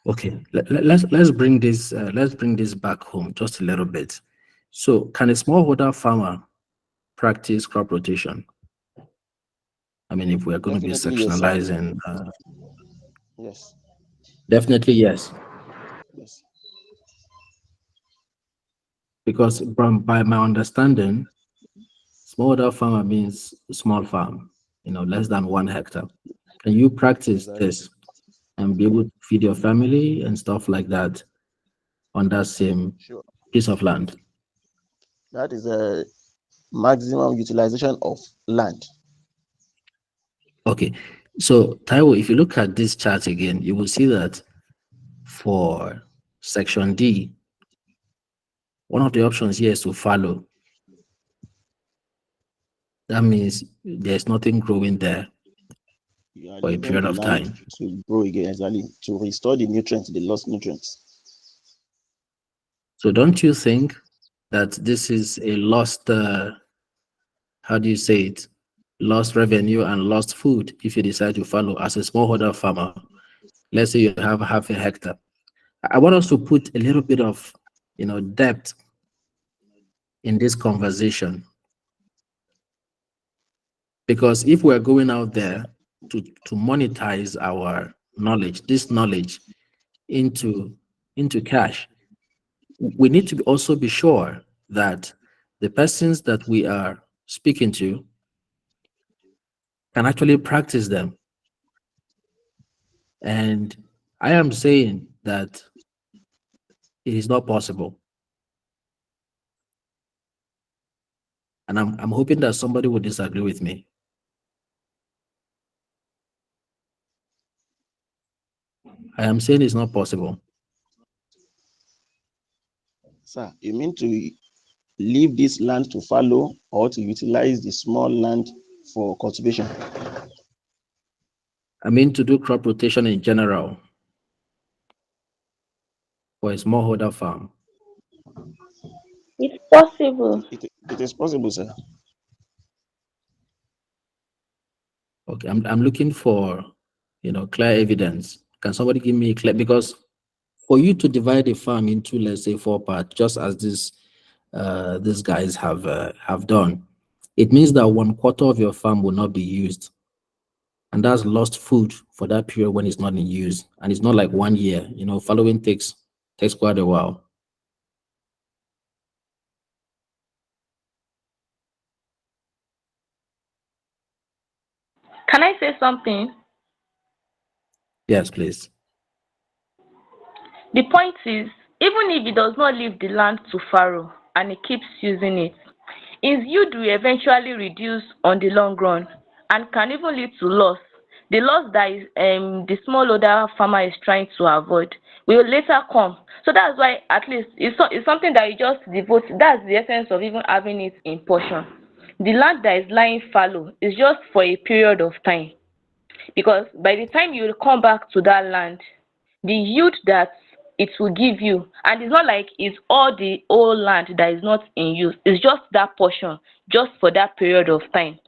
Okay, let's bring this back home just a little bit. So, can a smallholder farmer practice crop rotation? I mean, if we're going to be Definitely yes, sir. sectionalizing, Yes, definitely yes. yes. Because by my understanding, smallholder farmer means small farm, less than 1 hectare. Can you practice Exactly. this and be able to feed your family and stuff like that on that same Sure. piece of land? That is a maximum utilization of land. Okay. So, Taiwo, if you look at this chart again, you will see that for section D, one of the options here is to fallow. That means there's nothing growing there You are for a leaving period the of land time. to grow again, exactly, to restore the nutrients, the lost nutrients. So, don't you think that this is a lost, how do you say it, lost revenue and lost food if you decide to follow as a smallholder farmer? Let's say you have half a hectare. I want us to put a little bit of, depth in this conversation, because if we're going out there to monetize our knowledge, this knowledge into cash, we need to also be sure that the persons that we are speaking to can actually practice them. And I am saying that it is not possible. And I'm hoping that somebody will disagree with me. I am saying it's not possible. Sir, you mean to leave this land to fallow or to utilize the small land for cultivation? I mean to do crop rotation in general for a smallholder farm. It's possible. It is possible, sir. Okay, I'm looking for, clear evidence. Can somebody give me clear? Because for you to divide a farm into, let's say, 4 parts, just as these guys have done, it means that 1/4 of your farm will not be used, and that's lost food for that period when it's not in use, and it's not like 1 year. Following takes quite a while. Can I say something? Yes, please. The point is, even if he does not leave the land to Pharaoh and he keeps using it, his yield will eventually reduce on the long run and can even lead to loss. The loss that the smallholder farmer is trying to avoid will later come. So that's why at least it's something that you just devote. That's the essence of even having it in portion. The land that is lying fallow is just for a period of time, because by the time you come back to that land, the yield that it will give you, and it's not like it's all the whole land that is not in use, it's just that portion, just for that period of time,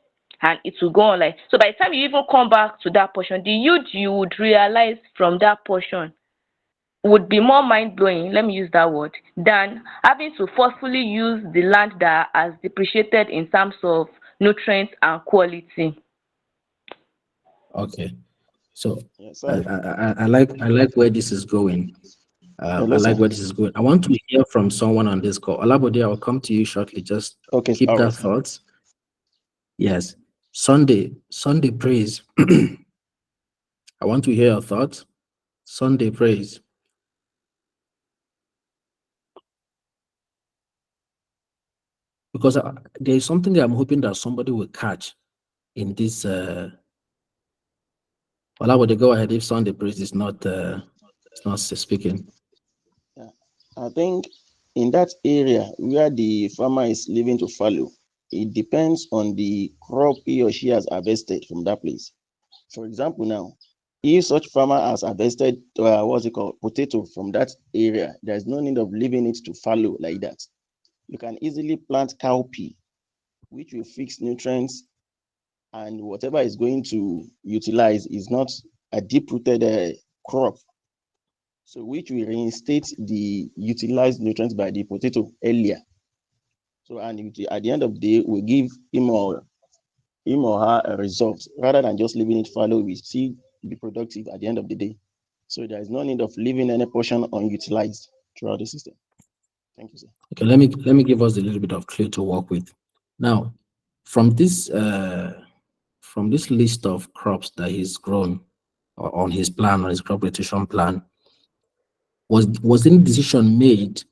and it will go on. Like, so by the time you even come back to that portion, the yield you would realize from that portion would be more mind-blowing, let me use that word, than having to forcefully use the land that has depreciated in terms of nutrients and quality. Okay. So Yes, I, sir. I like where this is going. I Hello, like sir. where this is going. I want to hear from someone on this call. Alabode, I will come to you shortly. Just Okay, keep all right, that sir. thoughts. Yes. Sunday praise. I want to hear your thoughts. Sunday praise. Because there is something that I'm hoping that somebody will catch in this. Alabode, go ahead if Sunday praise is not speaking. Yeah. I think in that area where the farmer is living to fallow, it depends on the crop he or she has harvested from that place. For example, now, if such farmer has harvested what's it called, potato from that area, there's no need of leaving it to fallow like that. You can easily plant cowpea, which will fix nutrients, and whatever is going to utilize is not a deep-rooted crop. So which will reinstate the utilized nutrients by the potato earlier. So and at the end of the day, will give him or her a result rather than just leaving it fallow. We still be productive at the end of the day. So there is no need of leaving any portion unutilized throughout the system. Thank you, sir. Okay, let me give us a little bit of clue to work with. Now, from this list of crops that he's grown on his plan, on his crop rotation plan, was any decision made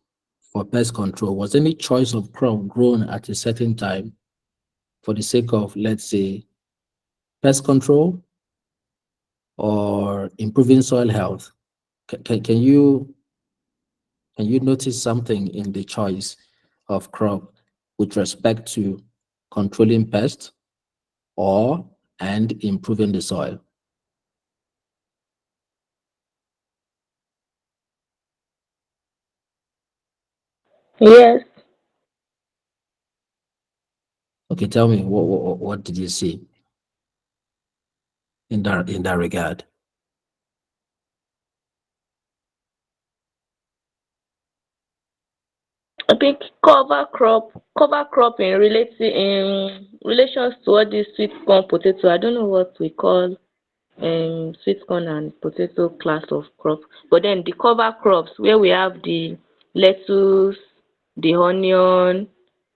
for pest control? Was any choice of crop grown at a certain time for the sake of, let's say, pest control or improving soil health? Can you notice something in the choice of crop with respect to controlling pests or and improving the soil? Yes. Okay, tell me what did you see in that regard? I think cover crop in relations to all this sweet corn potato. I don't know what we call sweet corn and potato class of crop. But then the cover crops where we have the lettuce, the onion,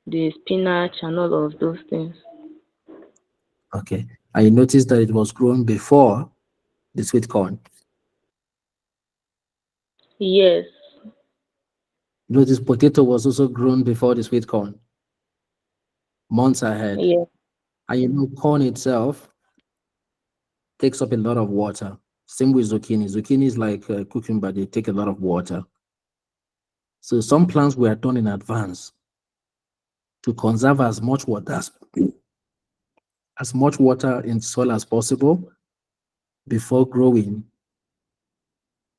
the spinach and all of those things. Okay, I noticed that it was grown before the sweet corn. Yes. Notice potato was also grown before the sweet corn, months ahead. Yeah. And corn itself takes up a lot of water. Same with zucchini. Zucchini is like cucumber, they take a lot of water. So some plants were done in advance to conserve as much water in soil as possible before growing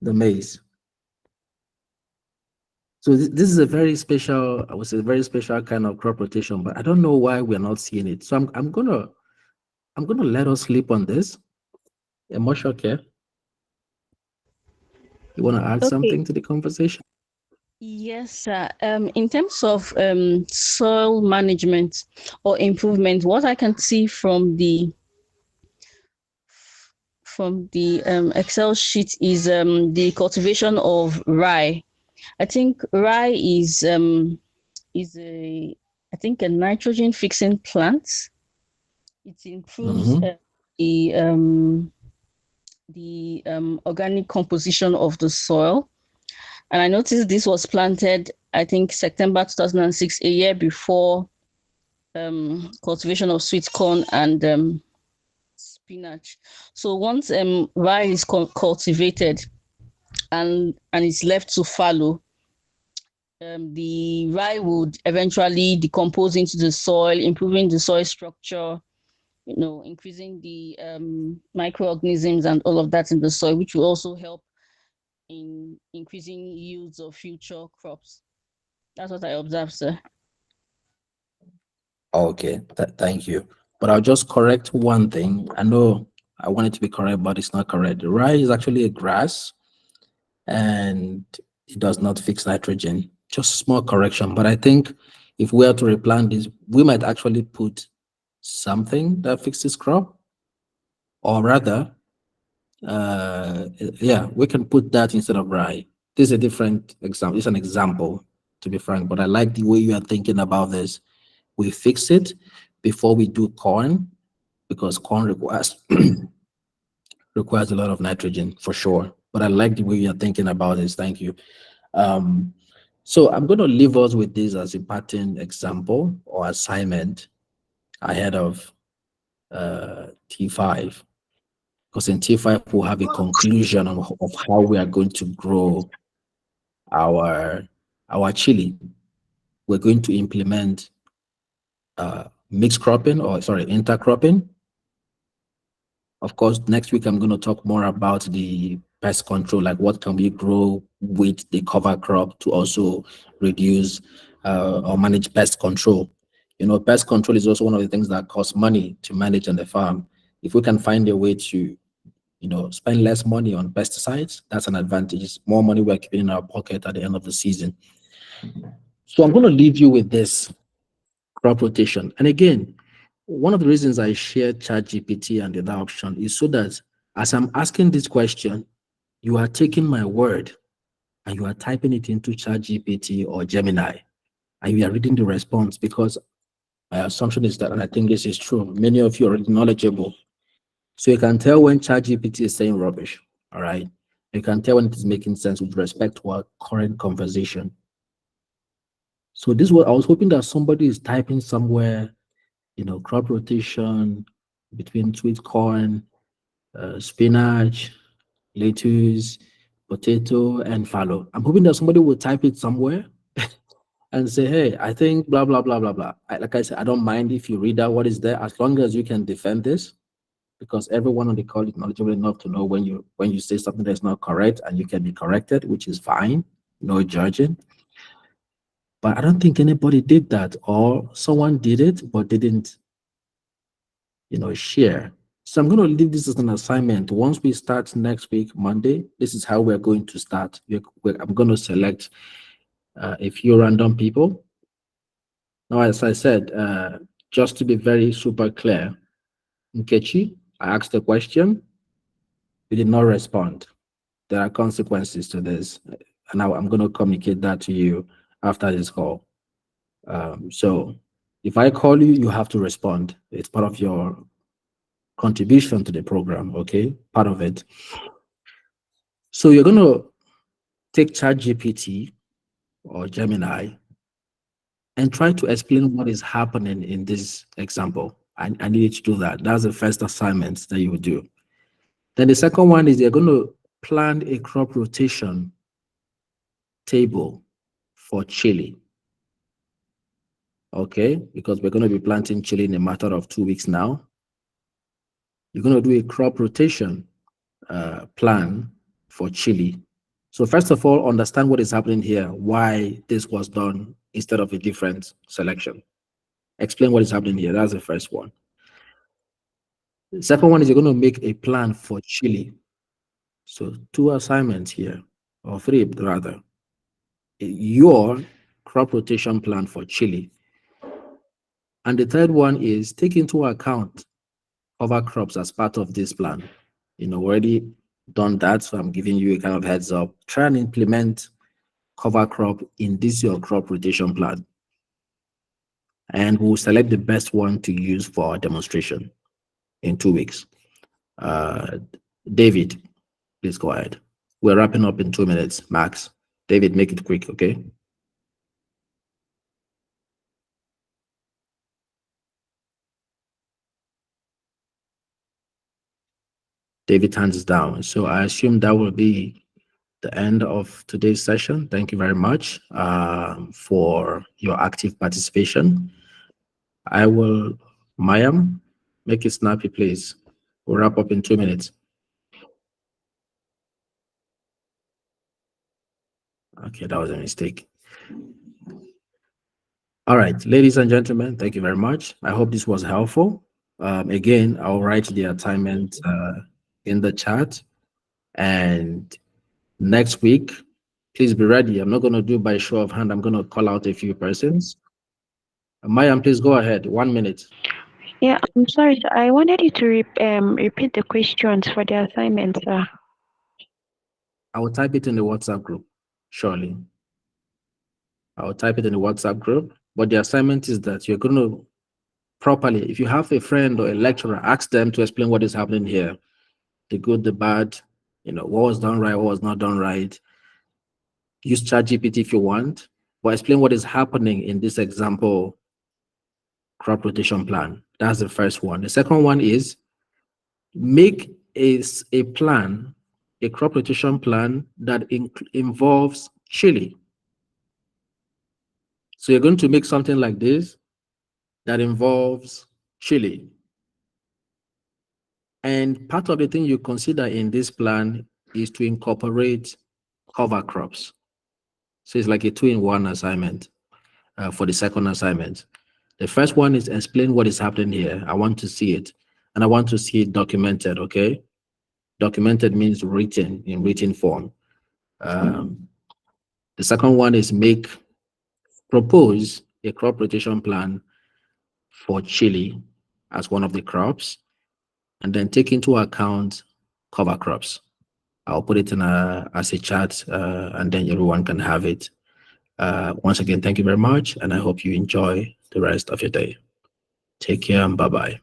the maize. So this is a very special, I would say, a very special kind of crop rotation, but I don't know why we're not seeing it. So I'm gonna let us sleep on this. Emotional care. You want to add Okay. something to the conversation? Yes, sir. In terms of soil management or improvement, what I can see from the Excel sheet is the cultivation of rye. I think rye is a a nitrogen fixing plant. It improves the organic composition of the soil. And I noticed this was planted, I think, September 2006, a year before cultivation of sweet corn and spinach. So once rye is cultivated and it's left to fallow, the rye would eventually decompose into the soil, improving the soil structure, increasing the microorganisms and all of that in the soil, which will also help in increasing yields of future crops. That's what I observed, sir. Okay, thank you. But I'll just correct one thing. I know I want it to be correct, but it's not correct. The rye is actually a grass and it does not fix nitrogen. Just small correction. But I think if we are to replant this, we might actually put something that fixes crop, or rather, yeah, we can put that instead of rye. This is a different example. It's an example, to be frank, but I like the way you are thinking about this. We fix it before we do corn because corn requires a lot of nitrogen for sure. But I like the way you're thinking about this. Thank you. So I'm going to leave us with this as a pattern example or assignment ahead of T5. Because in T5, we'll have a conclusion of how we are going to grow our chili. We're going to implement mixed cropping, or sorry, intercropping. Of course, next week I'm going to talk more about the pest control, like what can we grow with the cover crop to also reduce or manage pest control. Pest control is also one of the things that costs money to manage on the farm. If we can find a way to spend less money on pesticides. That's an advantage. It's more money we're keeping in our pocket at the end of the season. So I'm going to leave you with this crop rotation. And again, one of the reasons I shared ChatGPT and the other option is so that as I'm asking this question, you are taking my word and you are typing it into ChatGPT or Gemini, and you are reading the response, because my assumption is that, and I think this is true, many of you are already knowledgeable. So you can tell when ChatGPT is saying rubbish, all right? You can tell when it is making sense with respect to our current conversation. So this was, I was hoping that somebody is typing somewhere, crop rotation between sweet corn, spinach, lettuce, potato, and fallow. I'm hoping that somebody will type it somewhere and say, hey, I think blah, blah, blah, blah, blah. Like I said, I don't mind if you read out what is there, as long as you can defend this, because everyone on the call is knowledgeable enough to know when you say something that's not correct, and you can be corrected, which is fine, no judging. But I don't think anybody did that, or someone did it but didn't, share. So I'm going to leave this as an assignment. Once we start next week, Monday, this is how we're going to start. I'm going to select a few random people. Now, as I said, just to be very super clear, Nkechi, I asked a question, you did not respond. There are consequences to this, and now I'm going to communicate that to you after this call. So if I call you, you have to respond. It's part of your contribution to the program, okay? Part of it. So you're going to take ChatGPT or Gemini and try to explain what is happening in this example. I need you to do that. That's the first assignment that you will do. Then the second one is you're going to plan a crop rotation table for chili. Okay, because we're going to be planting chili in a matter of 2 weeks now. You're going to do a crop rotation plan for chili. So first of all, understand what is happening here, why this was done instead of a different selection. Explain what is happening here. That's the first one. The second one is you're going to make a plan for chili. So 2 assignments here, or 3 rather. Your crop rotation plan for chili. And the third one is take into account cover crops as part of this plan. Already done that, so I'm giving you a kind of heads up. Try and implement cover crop in this your crop rotation plan. And we'll select the best one to use for our demonstration in 2 weeks. David, please go ahead. We're wrapping up in 2 minutes, max. David, make it quick, okay? David hands down. So I assume that will be the end of today's session. Thank you very much for your active participation. I will, Mayam, make it snappy, please. We'll wrap up in 2 minutes. Okay, that was a mistake. All right, ladies and gentlemen, thank you very much. I hope this was helpful. Again, I'll write the assignment in the chat. And next week, please be ready. I'm not going to do by show of hand. I'm going to call out a few persons. Mayam, please go ahead. 1 minute. Yeah, I'm sorry, sir. I wanted you to repeat the questions for the assignment, sir. I will type it in the WhatsApp group, surely. I will type it in the WhatsApp group. But the assignment is that you're going to properly, if you have a friend or a lecturer, ask them to explain what is happening here. The good, the bad, what was done right, what was not done right. Use ChatGPT if you want, but explain what is happening in this example crop rotation plan. That's the first one. The second one is make a plan, a crop rotation plan that involves chili. So you're going to make something like this that involves chili. And part of the thing you consider in this plan is to incorporate cover crops. So it's like a 2-in-1 assignment for the second assignment. The first one is explain what is happening here. I want to see it. And I want to see it documented, okay? Documented means written, in written form. The second one is propose a crop rotation plan for chili as one of the crops, and then take into account cover crops. I'll put it in as a chat, and then everyone can have it. Once again, thank you very much, and I hope you enjoy the rest of your day. Take care and bye-bye.